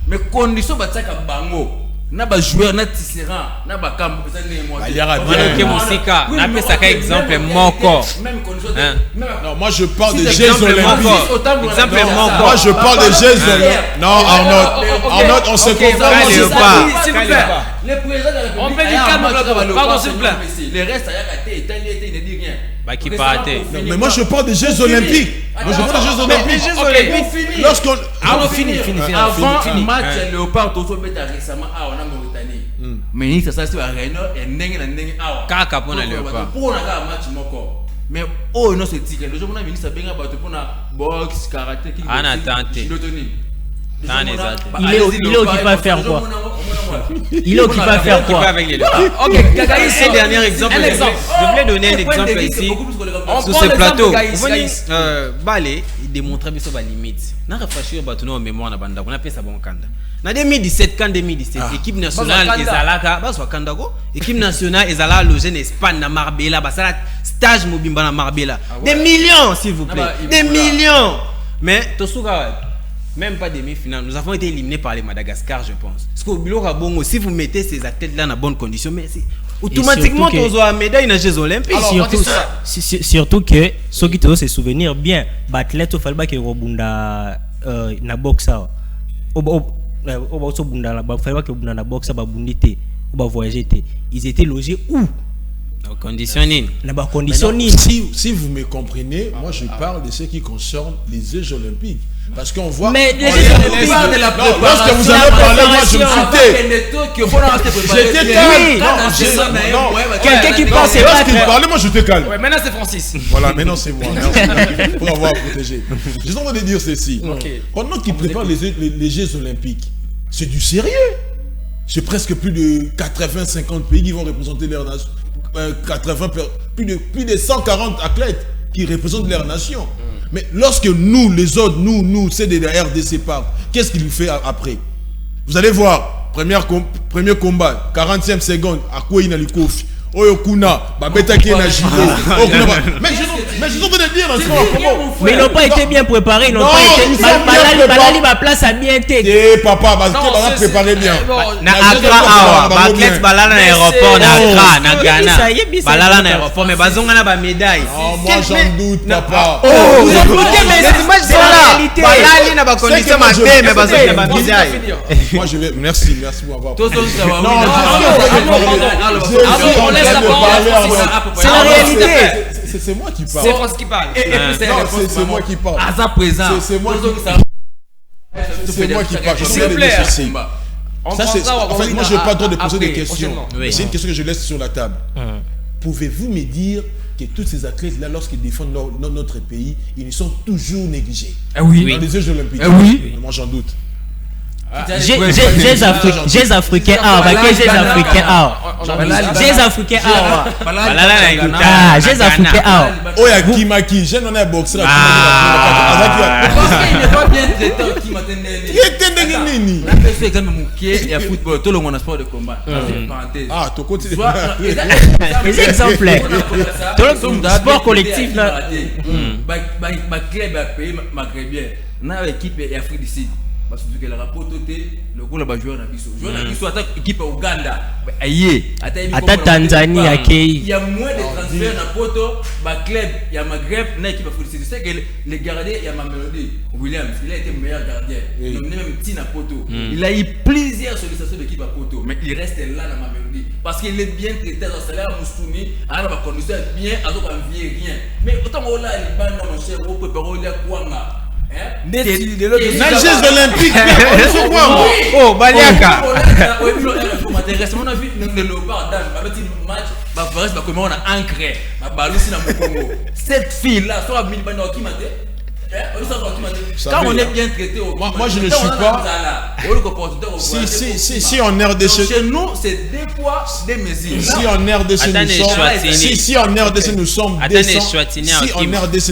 Mais condition bataka bango na ba joueur na tisserand na ba camp musika na pesa ka exemple moko même condition non moi je parle des Jeux olympiques exemple moko moi je parle des Jeux olympiques non Arnaud on se comprend s'il vous plaît le président de la République on peut dire calme pardon s'il vous plaît le reste il ne dit rien. Bah qui pas athée. Mais moi je parle des Jeux olympiques. Moi je parle des Jeux olympiques. Lorsqu'on fini. Avant un match Léopard Toso Beta récemment à en Mauritanie. Mais ça c'est à Renault et Neng na Neng à. Kaka pour na Léopard. Pour na match moko. Mais oh non c'est tigre. Le jour on a ministre benga bato pour na boxe, karaté, kickboxing. Ana tenté. Il est occupé à faire quoi? Il est occupé à faire quoi? Ok, Gagaïs, c'est le dernier exemple. Je voulais donner un exemple ici. sur ce plateau. Balé, il démontrait bien sa limite. Na réfléchir batuno en mémoire na banda, on a fait ça bon kanda. Na 2017 quand 2017 équipe nationale ezalaka baswa kandako, équipe nationale ezala logé en Espagne na Marbella, basala stage mobimba na Marbella. Des millions s'il vous plaît. Des millions. Mais Tosuka même pas demi-finale, nous avons été éliminés par les Madagascar, je pense. Parce qu'au Bilo Rabongo, si vous mettez ces athlètes-là dans bonnes conditions, mais automatiquement, on aura une médaille dans les Jeux Olympiques. Surtout que ceux qui te se souvenir bien, l'athlète au Falba qui rebunda na boxe, ils étaient logés où? Si vous me comprenez, moi je parle de ce qui concerne les Jeux Olympiques. Parce qu'on voit. Mais les Jeux Olympiques, lorsque vous avez parlé, moi je me suis j'étais calme. Quelqu'un qui pense c'est pas qu'il parlait, moi j'étais calme. Ouais, maintenant c'est Francis. Voilà, maintenant c'est moi. Pour avoir protégé. Je suis en train de dire ceci. Pendant qu'ils préparent les Jeux Olympiques, c'est du sérieux. C'est presque plus de 80-50 pays qui vont représenter leur nation. 80, plus de 140 athlètes qui représentent leur nation. Mais lorsque nous, les autres, nous, c'est de la RDC partent, qu'est-ce qu'il fait après? Vous allez voir, premier combat, 40e seconde, à quoi il a le kofi. Oyokuna, Babeta qui est na gilet. Mais je suis en train de dire en ce moment. Mais ils n'ont pas été bien préparés. Ils n'ont pas été. Balali, ma place a bien été. Eh, papa, parce qu'il va préparer bien. Na Accra, Baklet Balala na aéroport, na Accra, na Ghana. Balala na aéroport, mais bazonga na ba médaille. Moi j'en doute, papa. Oh, vous bloquez les images sont là. Balali na ba condition ma bé, mais bazonga na ba médaille. Moi je vais. Merci pour avoir. C'est la réalité. C'est moi qui parle. C'est France qui parle. C'est moi qui parle. Asa présent. C'est moi qui parle. S'il vous plaît. En fait, moi je n'ai pas le droit de poser des questions. C'est une question que je laisse sur la table. Pouvez-vous me dire que tous ces athlètes-là, lorsqu'ils défendent notre pays, ils sont toujours négligés? Oui. Dans les Jeux Olympiques. Oui. Moi j'en doute. Jeux africains Oya Kimaki, j'ai nommé un boxeur. Il n'est pas bien traité qui m'a tenu. Qui était nini? La personne est quand même mouquée et à football, tout le monde a sport de combat. Parenthèse. Ah, tu continues. Les exemples. Tout le sport collectif là. Ma club a payé maghrébien. On a l'équipe Afrique du Sud. Parce que le rapport le goal a joué na biso. Joué na biso attaque équipe Ouganda. Aïe. Ata Tanzanie accueille. Il y a moins de transferts na poto, ba club, il y a Maghreb, na équipe Afrique du Sud. C'est que les gardiens, il y a Mamelodi Williams, il a été meilleur gardien. Il a même petit na poto. Il a eu plusieurs sollicitations d'équipe à poto, mais il reste là dans Mamelodi parce qu'il est bien traité dans salaire Moustoumi, alors ba condition bien, alors qu'on vient rien. Mais autant on là il bande mon cher, on peut préparer le Kwanga. Les Jeux Olympiques. Oh, Baliaka. Récemment, on a vu le léopard dans le petit match. Comment on a ancré. Cette fille-là, soit à 1000 bandes qui m'a dit. Quand on est bien traité, moi je ne suis pas. Si en RDC, chez nous, c'est des poids, des mesures. Si en RDC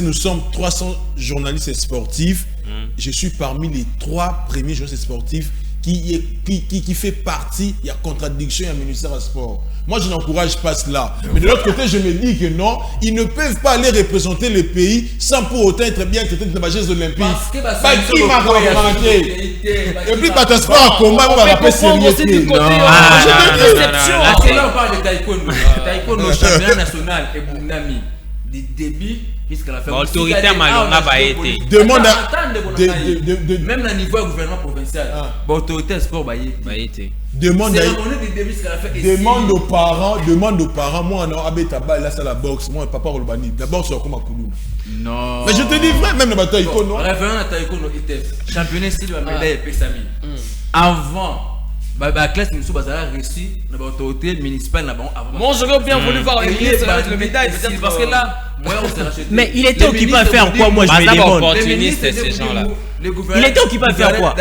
nous sommes 300 journalistes sportifs, je suis parmi les 3 premiers journalistes sportifs qui fait partie, il y a contradiction, il y a ministère du sport. Moi, je n'encourage pas cela. Mais de l'autre côté, je me dis que non, ils ne peuvent pas aller représenter le pays sans pour autant être bien traités dans les Jeux Olympiques. Pas qui m'a remarqué. Et puis, pas de sport, combat, on va rappeler sérieux. Non. Là, on parle de taekwondo. Taekwondo, championnat national et Bundami. Des débuts jusqu'à la fin. Autoritaire Malonga va été. Demande même au niveau du gouvernement provincial. Autoritaire sport va été. Demande aux parents, moi on a abetaba là c'est la boxe, moi papa Rolbani, la boxe c'est comme Kulu. Non. Mais je te dis vrai, même dans la taekwondo. Référent à taekwondo était championnat style de médaille Pesami. Avant la classe nous sommes reçu dans l'autorité municipale là-bas avant. Moi j'aurais bien voulu voir le ministre avec le médaille peut-être parce que là mais il était occupé à faire quoi? Moi je me demande. Opportuniste ces gens-là. Il était occupé à faire quoi?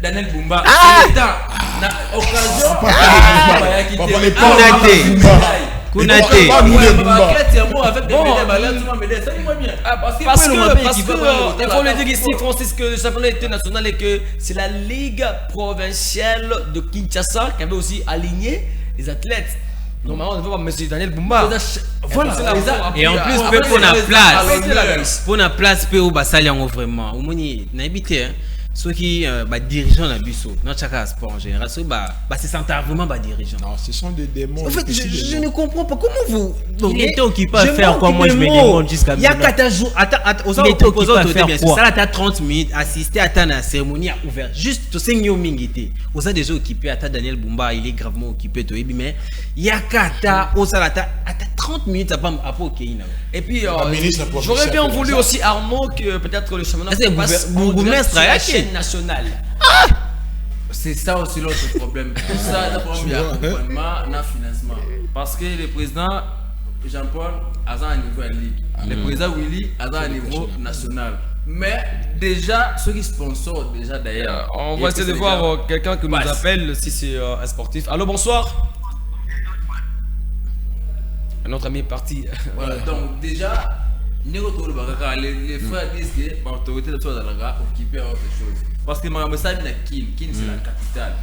Daniel Bumba. Parce que il faut le dire ici, Francis, que le championnat international et que c'est la Ligue provinciale de Kinshasa qui avait aussi aligné les athlètes. Normalement, on devait voir M. Daniel Bumba. Voilà. Et en plus, pour la place, pour vraiment. Ceux qui dirigeants la Busso, dans chaque sport en général, c'est vraiment dirigeants. Non, ce sont des démons. En fait, je ne comprends pas comment vous. Il était occupé à faire quoi? Moi, je me demande jusqu'à. Il y a 4 jours. Attends, il était occupé à faire quoi? Ça, là, 30 minutes, assister à la cérémonie ouverte. Juste, tu sais, nous, Mingité. On a déjà occupé à Daniel Bumba, il est gravement occupé, mais il y a 30 minutes à pas OK. Et puis, j'aurais bien voulu aussi, Arnaud, que peut-être le championnat passe la chaîne nationale. C'est ça aussi l'autre problème. Tout ça, le problème, il y a accompagnement, il y a financement. Parce que le président Jean-Paul a un niveau en ligue. Le président Willy a un niveau national. Mais déjà, ceux qui sponsorent déjà d'ailleurs. On va essayer de voir quelqu'un qui nous appelle si c'est un sportif. Allô, bonsoir. Notre ami est parti. Voilà, donc déjà, les frères disent que l'autorité de Tours occupée à autre chose. Parce que Mme Sabi n'a Kin c'est la capitale.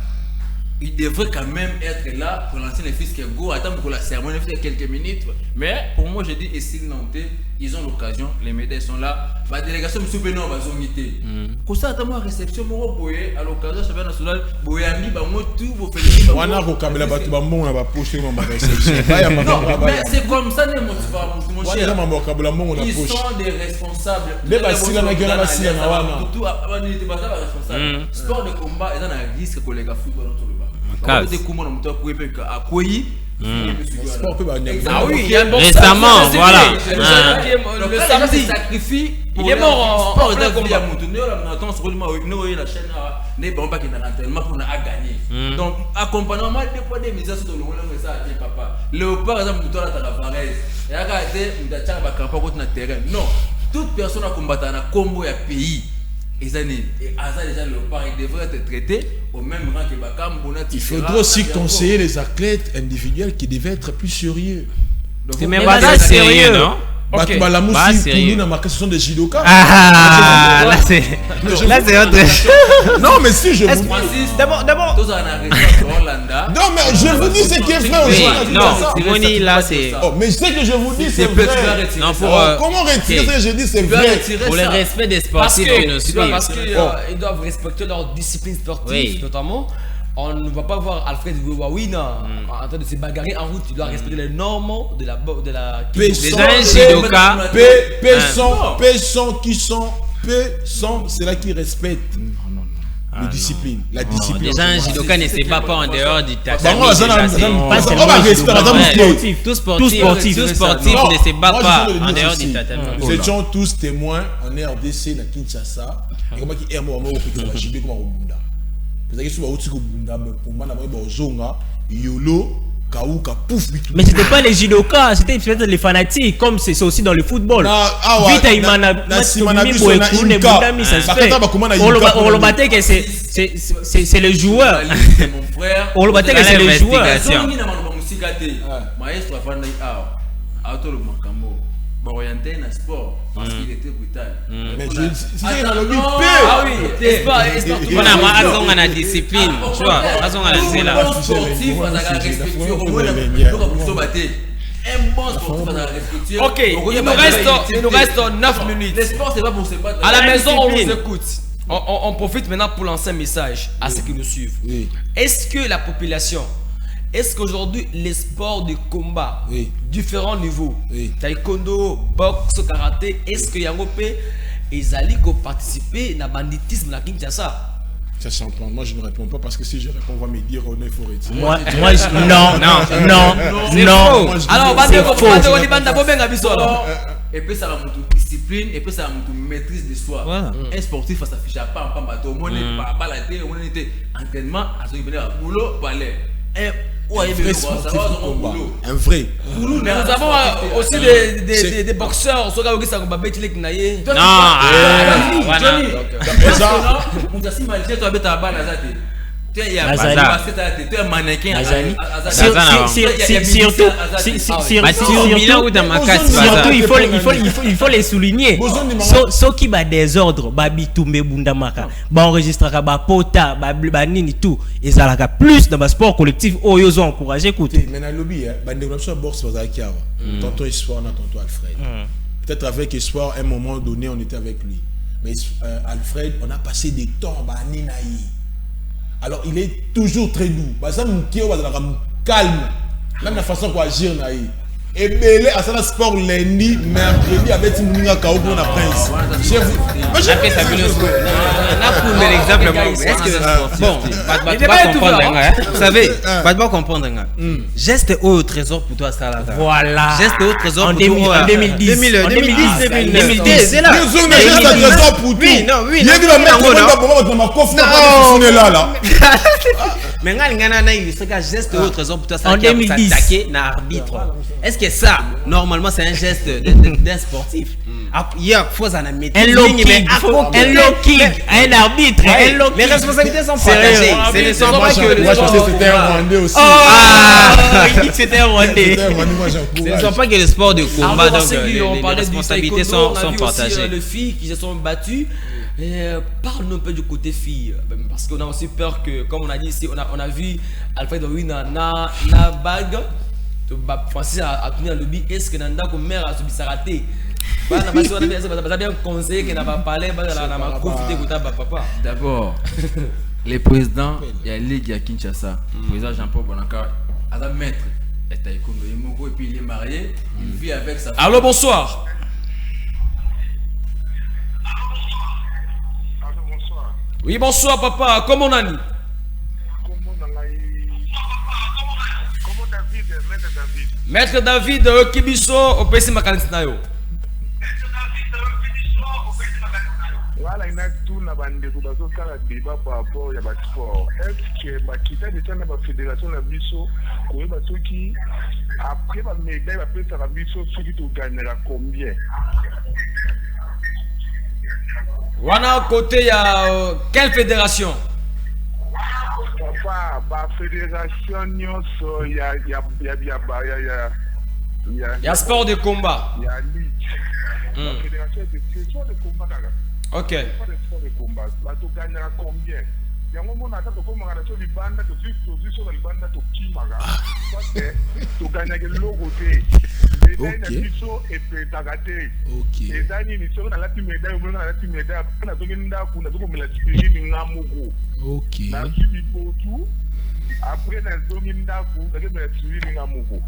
Il devrait quand même être là pour lancer les fils qui go, attendre pour la cérémonie, faire quelques minutes. Mais pour moi, je dis, et s'ils nantais, ils ont l'occasion, les médailles sont là. La délégation, M. Benoît va zoniter. Pour ça, attends-moi, réception, moi, à l'occasion, je vais national, Boyami, moi, tout, vous faites. Mais c'est comme ça, mon cher. Ils sont des responsables. Sport de combat, ils ont un risque que les gars football autour de là. Ah oui, il y a un bon récemment, voilà. Le samedi, il est mort en plein combat. Donc, accompagnement des médias sur le monde, papa. Léopard, exemple, nous la Tavares. Et regardez, nous avons un terrain. Non, toute personne a combattu dans un combo et pays. Et déjà le pari devrait être traité au même rang que Bakam. Il faudrait aussi conseiller les athlètes individuels qui devaient être plus sérieux. C'est même pas sérieux, non? Okay. Pour nous, ce sont des judokas. Là c'est autre. Non, mais si je vous d'abord. Non, mais je vous dis ce qui est vrai aujourd'hui. Non, Simoni, là c'est. Mais ce que je vous dis, c'est vrai. Non, comment retirer ce que je dis, c'est vrai. Pour le respect des sportifs qui nous suivent. Parce qu'ils doivent respecter leur discipline sportive, notamment. On ne va pas voir Alfred Wawina en train de se bagarrer en route. Il doit respecter les normes de la c'est là qui respecte les disciplines. La discipline. Les gens judoka ne se battent pas en dehors du tatami. Tout sportif ne se bat pas en dehors du tatami. Nous étions tous témoins en RDC dans Kinshasa. Et comment qui est moi mais c'était pas les judokas, c'était peut-être les fanatiques, comme c'est aussi dans le football. Vite, il m'a on le battait que c'est le joueur. On le battait que c'est le joueur. Orienté dans le sport parce qu'il était brutal. Mais c'est dans le on a la discipline. Tu vois, un bon sportif a respecté au moins un bon sportif a respecté. Ok, il nous reste 9 minutes. Le sport, c'est pas pour se battre. À la maison, on vous écoute. On profite maintenant pour lancer un message à ceux qui nous suivent. Est-ce que la population, est-ce qu'aujourd'hui les sports de combat, différents niveaux, taekwondo, boxe, karaté, est-ce que Yangopé ils allaient participer à banditisme à Kinshasa? Ça s'entend. Moi je ne réponds pas parce que si je réponds on va me dire René faut retirer. Moi non. Alors et puis ça va monter discipline et puis ça va monter maîtrise de soi. Un sportif ça s'affiche pas en bateau, on n'est pas balader, on était entraînement à ce qui venait à boulot balai. Un vrai. Nous avons aussi des boxeurs. Tu es un mannequin. Surtout, il faut les souligner. Ceux qui va désordre, Babitumbe Bundamaka, enregistrera Pota, Banini tout, ils ont plus dans le sport collectif. Oh, ils ont encouragé. Écoutez. Mais dans le lobby, boxe, tantôt Espoir, tantôt Alfred. Peut-être avec Espoir, à un moment donné, on était avec lui. Mais Alfred, on a passé des temps à Ninaï. Alors il est toujours très doux. Ça me calme. Même la façon qu'on agir Naï. Et Belé à ça sport lundi, mercredi avec Mouninga Kao pour la prince. J'ai vu. Moi j'ai fait ça. On a pris l'exemple. Est-ce que bon, pas comprendre. Vous savez, pas comprendre. Geste au trésor pour toi ça là. Voilà. Geste au trésor en 2010. 2010, c'est là. Nous on a geste au trésor pour tout. Oui, non. Il y a de la mettre dans ma coffre pour là. Mais ngana il serait geste au trésor pour toi ça en 2010 attaquer na arbitre. Est-ce que ça normalement c'est un geste d'un sportif? Il y a faut en mettre un low kick, un arbitre, les responsabilités sont partagées. Ce ne sont pas que moi je pensais que c'était un Rwandais aussi. Il dit que c'était un Rwandais. Ce ne sont pas que le sport de combat, donc les responsabilités sont partagées. Les filles qui se sont battues. Parle-nous un peu du côté filles, parce qu'on a aussi peur que, comme on a dit ici, on a vu Alfred Owi na bague, Francis a tenu un lobby. Est-ce que Nanda comme mère a subi sa raté? On a bien conseillé qu'il n'a pas parlé, D'abord, les présidents, il y a Ligue à Kinshasa, le président Jean-Paul Bonanka, à la maître, et puis il est marié, il vit avec sa femme. Allô, bonsoir. Oui, bonsoir papa, comment on a dit? Comment David, Maître David, Kibiso, au PC Makanisnayo. Voilà, il y a tout le monde qui a débat par rapport à sport. Est-ce que Bakita de la fédération de Bisso, qui après la médaille, après ça, Bisso, ceux qui gagnera combien? Wana côté, il y a quelle fédération? Papa, la fédération, il y a sport de combat. Il y a lutte. La fédération de sport de combat. Ok. Sport de combat. Tu gagneras combien? Il y a un moment où tu as dit banda, tu as dit banda, tu kimaga. Tu gagnes le logo. Médaille na biso et pétagate. Ok. Et dani ni soko na lati médaille, on na lati médaille. Après na zongi ndaku na zoko mela spiri ngamugo. Ok. Na subi potu. Après na zongi ndaku na zoko mela spiri ngamugo.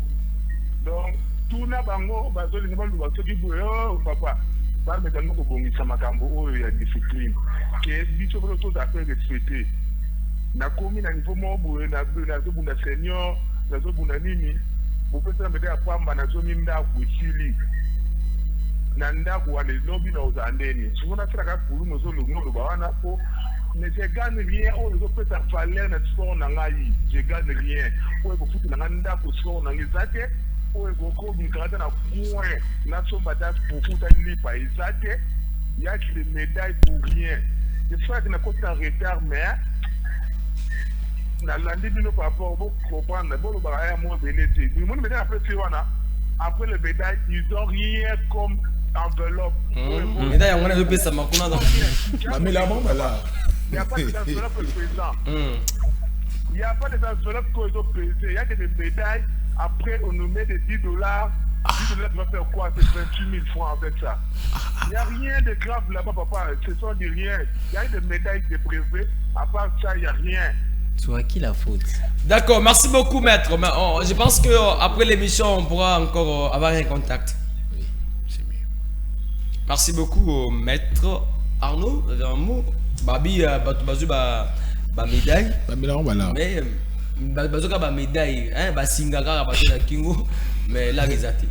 Donc tout na bango bazoli na balu basoki boyo papa. Ba metano ko bongisa makambo oyo ya discipline. Que biso ko to za faire respecter. Na komi na niveau mo boyo na zo bunda senior, na zo bunda nini. Vous pouvez me dire à Pamba na zone ndaku chili na ndaku wana lobby na uzandeni si on a fait la pour nous zone ngolo bawana po mais je gagne rien on les peut faire valeur na sport na ngai je gagne rien o ko futi na ndaku sport na ngizake o ko ko bikata na point na somba das pour futa lipa izake ya qui les médailles pour rien je sais que na côté en retard mais par rapport au comprendre après le médaille ils ont rien comme enveloppe médaille on a deux ça makuna donc mais là bon là il n'y a pas d'enveloppe présent il n'y a pas d'enveloppe qu'ils ont pesé il y a que des médailles après on nous met des $10 $10 tu vas faire quoi? C'est 28 000 francs avec ça. Il n'y a rien de grave là-bas papa, ce sont des rien. Il y a des médailles de brevet, à part ça il n'y a rien. Soit qui la faute? D'accord, merci beaucoup maître. Mais je pense que après l'émission on pourra encore avoir un contact. Oui, c'est mieux. Merci beaucoup maître Arnaud. Vous avez un mot? Babi bazu ba médaille. Voilà. Mais bazu ka ba médaille, hein, ba singaka ba na kingo, mais là les athées.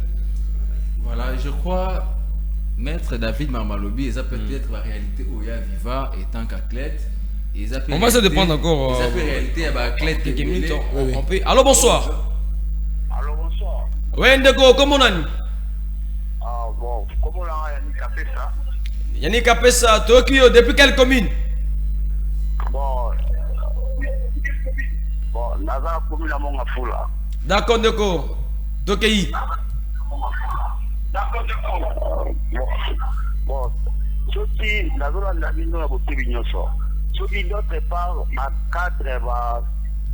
Voilà, je crois maître David Marmalobi, ça peut être la réalité où il y a Viva et tant qu'athlète. On va se dépendre encore. Quelques minutes. On peut. Allô, bonsoir. Allô, bonsoir. Oui, Ndeko, comment on a dit? Ah bon, comment on a Yannick Kapessa? Yannick Kapessa, Tokyo, depuis quelle commune? Bon, naza komi na monga fula. D'accord, Ndeko. Tokei. D'accord, Ndeko. Bon, soki nazolanda bino na botebi nyonso. Soki d'autre part, ma cadre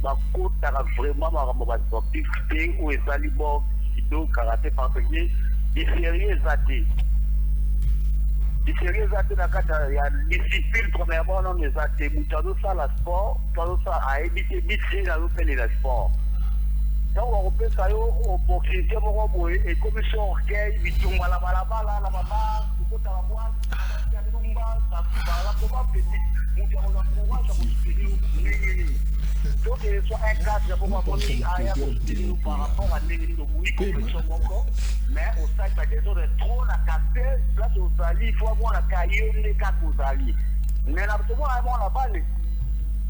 bakotaka vraiment makambo basportif te oyo ezali bo kido karaté parce que différé eza te. Différé eza te na kati ya discipline premièrement non eza te. Moto azosala sport, azosala ayebi te bisi azosalela sport. Donc on peut ça yo opportunité moko boye ekomi so orgueil bitumba la balabala la mama kokota la mwa ya ndumba ça la koba petit moto azoza donc il soit un cadre pour moi par rapport à l'église mais au stade pas des autres trop la capter place aux alliés il faut avoir la caillou les quatre aux alliés mais là tout le monde la balle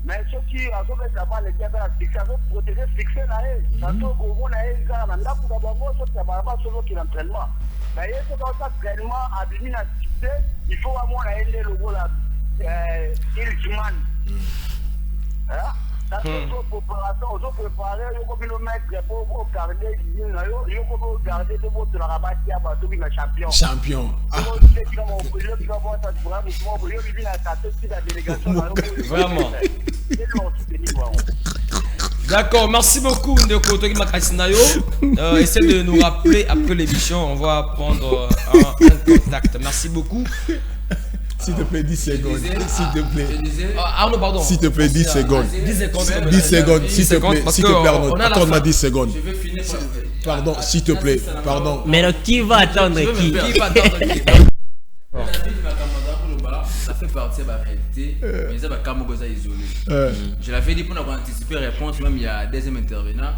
mais ceux qui ont fait la balle qui a fixation protéger fixer là tantôt on a eu ça là n'a pas d'abord sur la balle sur qui l'entraînement mais il faut dans ça entraînement abîmer la cité il faut avoir la le logo là Ilchman hein. Champion. Vraiment. D'accord, merci beaucoup Ndeko Toki Makasinayo. Essaie de nous rappeler après l'émission, on va prendre un contact. Merci beaucoup. S'il te plaît, 10 secondes. S'il te plaît. Arnaud, pardon. S'il te plaît, 10 secondes. 10 secondes. 10 secondes, s'il te plaît. S'il te plaît, Arnaud. Attends-moi 10 secondes. Je vais finir par le... Pardon, s'il te plaît. Pardon. Mais donc, qui va attendre qui? Qui va attendre qui? Ça fait partie de la réalité, mais ça va quand isolé. Je l'avais dit pour anticiper la réponse, même il y a un deuxième intervenant.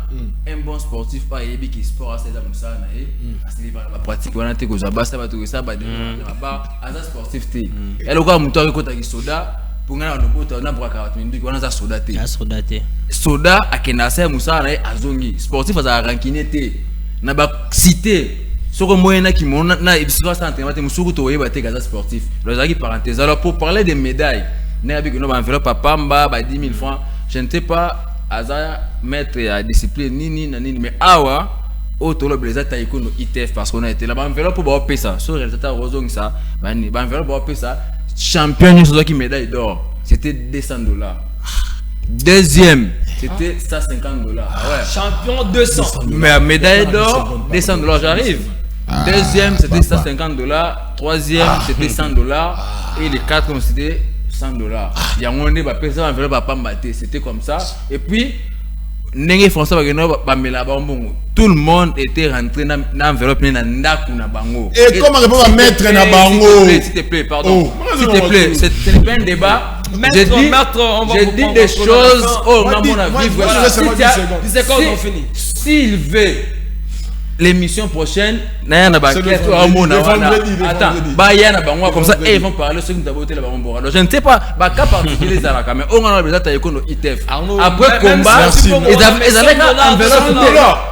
Un bon sportif, pas Yebi qui sport à ces hommes, ça, parce qu'il va pratiquer, on a été aux abats, ça va tout ça, bah, un sportif, et le gars, mon tour, il y a soda. Pour nga na bota na bra 40 minutes ko na za soda te. Ya soda te. Soda akenasa musa na azongi. Sportif za rankine te. Na ba cité soko moyena ki mona na ibiswa santé mate musuku to yeba te gaza sportif. Le zaki parenthèse. Alors pour parler des médailles, na bi no ba enveloppe pamba ba 10 000 francs. Je ne sais pas aza mettre à discipline nini na nini mais awa autour blaza taïkono ITF parce qu'on a été là ba enveloppe ba pesa. Sur résultat rozong ça ba enveloppe ba pesa. Champion qui médaille d'or, c'était $200. Deuxième, c'était $150. Ouais. Champion 200. Mais médaille d'or, $200, j'arrive. Deuxième, c'était $150. Troisième, c'était $100. Et les quatre, c'était $100. Il y a un moment c'était comme ça. Et puis, tout le monde était rentré dans l'enveloppe. Et comment répondre à mettre na bango? S'il te plaît, pardon. S'il te plaît, ce n'est pas un débat. J'ai dit des choses au moment de vivre. 10 secondes, on finit. S'il veut l'émission prochaine, attends, comme ça, ils vont parler ce que nous avons là-bas. Je ne sais pas, cas particulier, mais on a besoin de ITF. Après combat, ils avaient un enveloppe.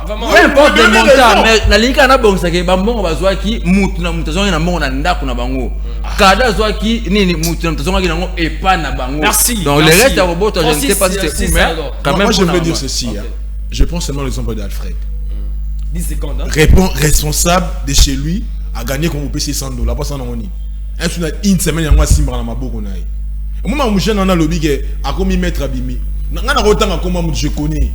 Peu importe le montant, mais la ligue a bon, c'est que Bambon va voir qui moutna moutazon na mon anda kuna bango. Kada zoa qui ni moutna moutazon qui nango et pas na bango. Merci. Donc le reste à robot, je ne sais pas si c'est où, mais quand même je veux dire ceci. Je prends seulement l'exemple d'Alfred. 10 secondes. Répond responsable de chez lui à gagner comme PC $100. Pas ça non ni. Une semaine il y a Simba na maboko na ye. Au moment où je na lobby ke a komi mettre abimi. Ngana rotanga comme je connais.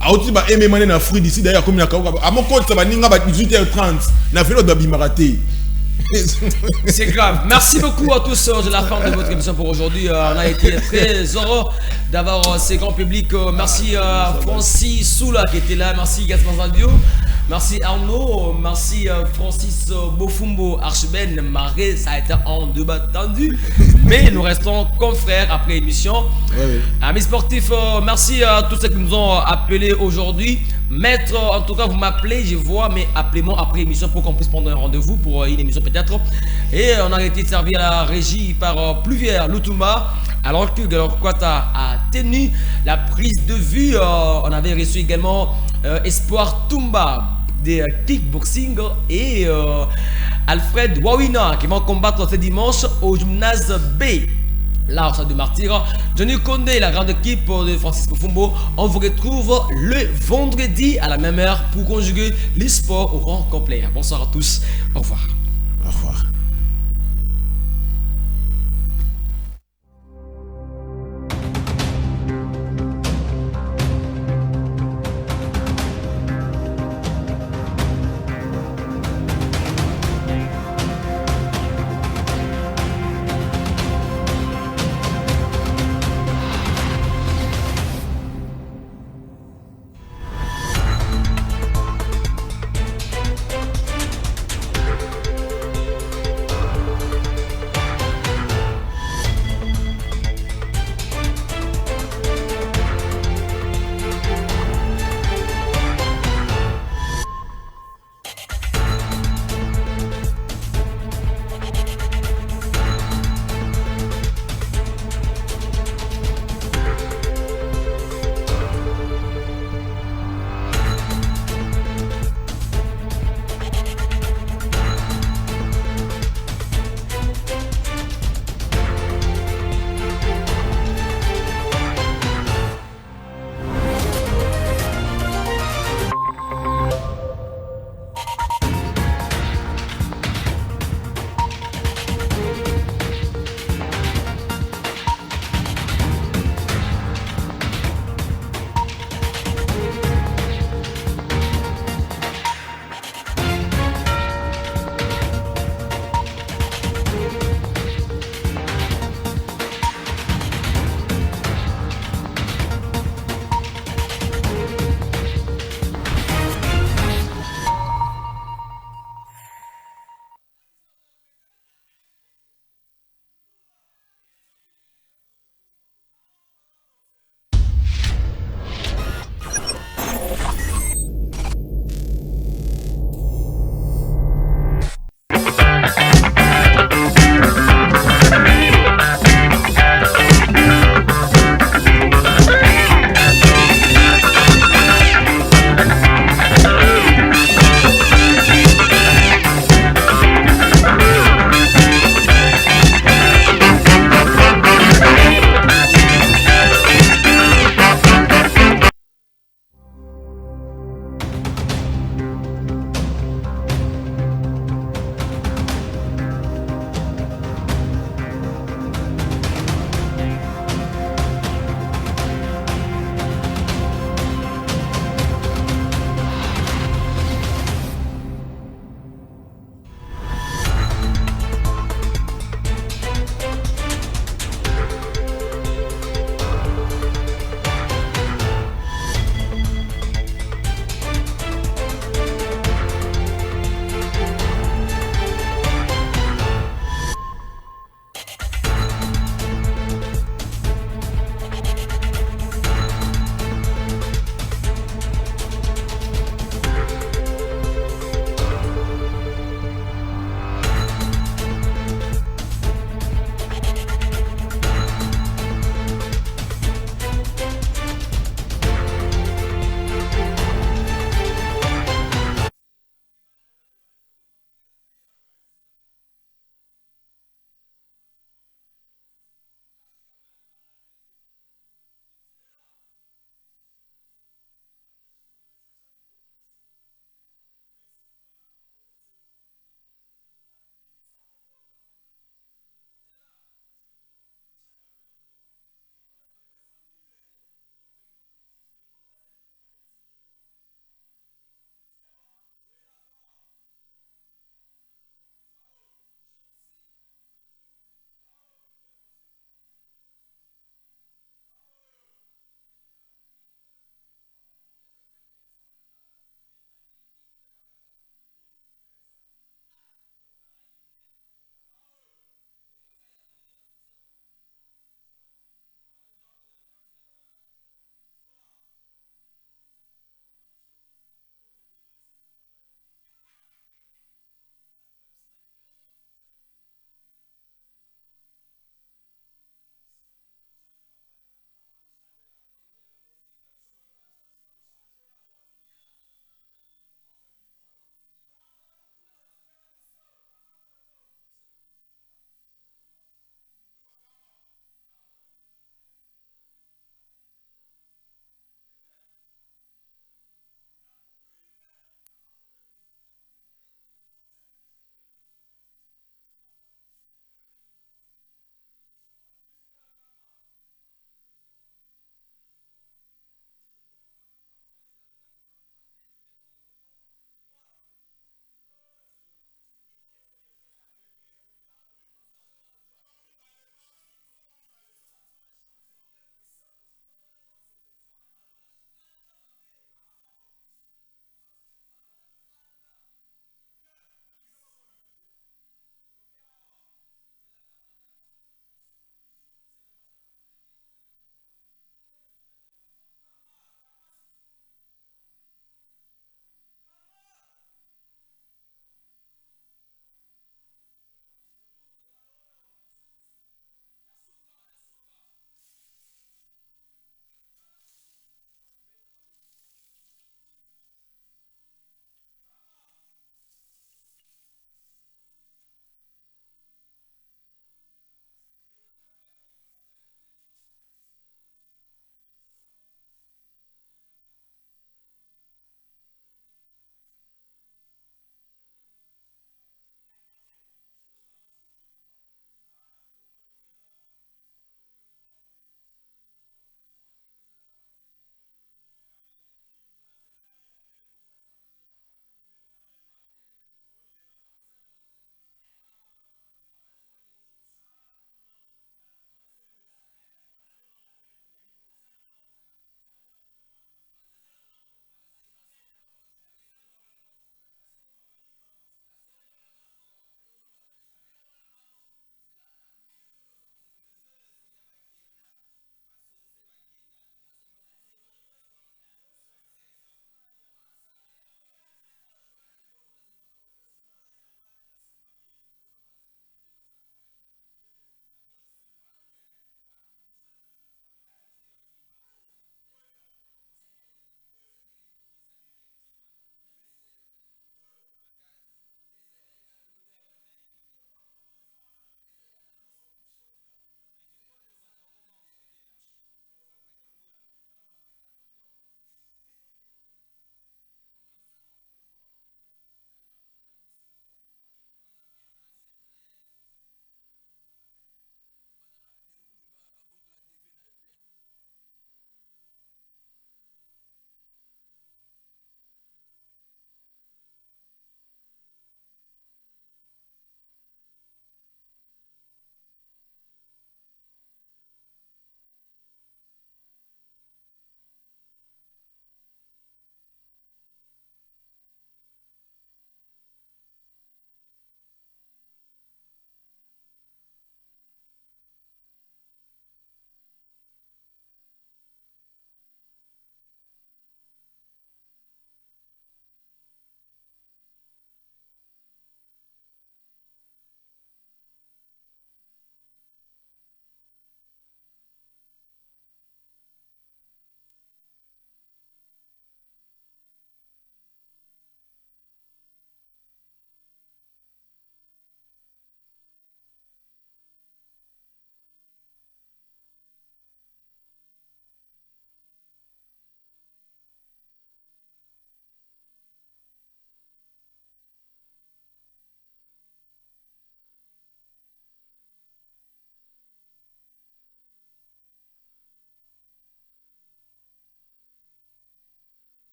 A oti ba aimer mané na fruit d'ici d'ailleurs comme na kaoka. A mon compte ça va ninga ba 18h30 na vélo de bimaraté. C'est grave. Merci beaucoup à tous. C'est la fin de votre émission pour aujourd'hui. On a été très heureux d'avoir ces grands publics. Merci à Francis Soula qui était là. Merci Gaspard Radio. Merci Arnaud. Merci Francis Bofumbo, Archibald Maré. Ça a été en débat tendu. Mais nous restons confrères après l'émission. Amis sportifs, merci à tous ceux qui nous ont appelés aujourd'hui. Maître, en tout cas, vous m'appelez, je vois, mais appelez-moi après l'émission pour qu'on puisse prendre un rendez-vous pour une émission peut-être. Et on a été servi à la régie par Pluvière Lutuma, alors que Galor Kwata a tenu la prise de vue. On avait reçu également Espoir Tumba des kickboxing et Alfred Wawina qui vont combattre ce dimanche au gymnase B. l'Arche de Martyr, Johnny Condé, la grande équipe de Francisco Fumbo. On vous retrouve le vendredi à la même heure pour conjuguer les sports au rang complet. Bonsoir à tous. Au revoir. Au revoir.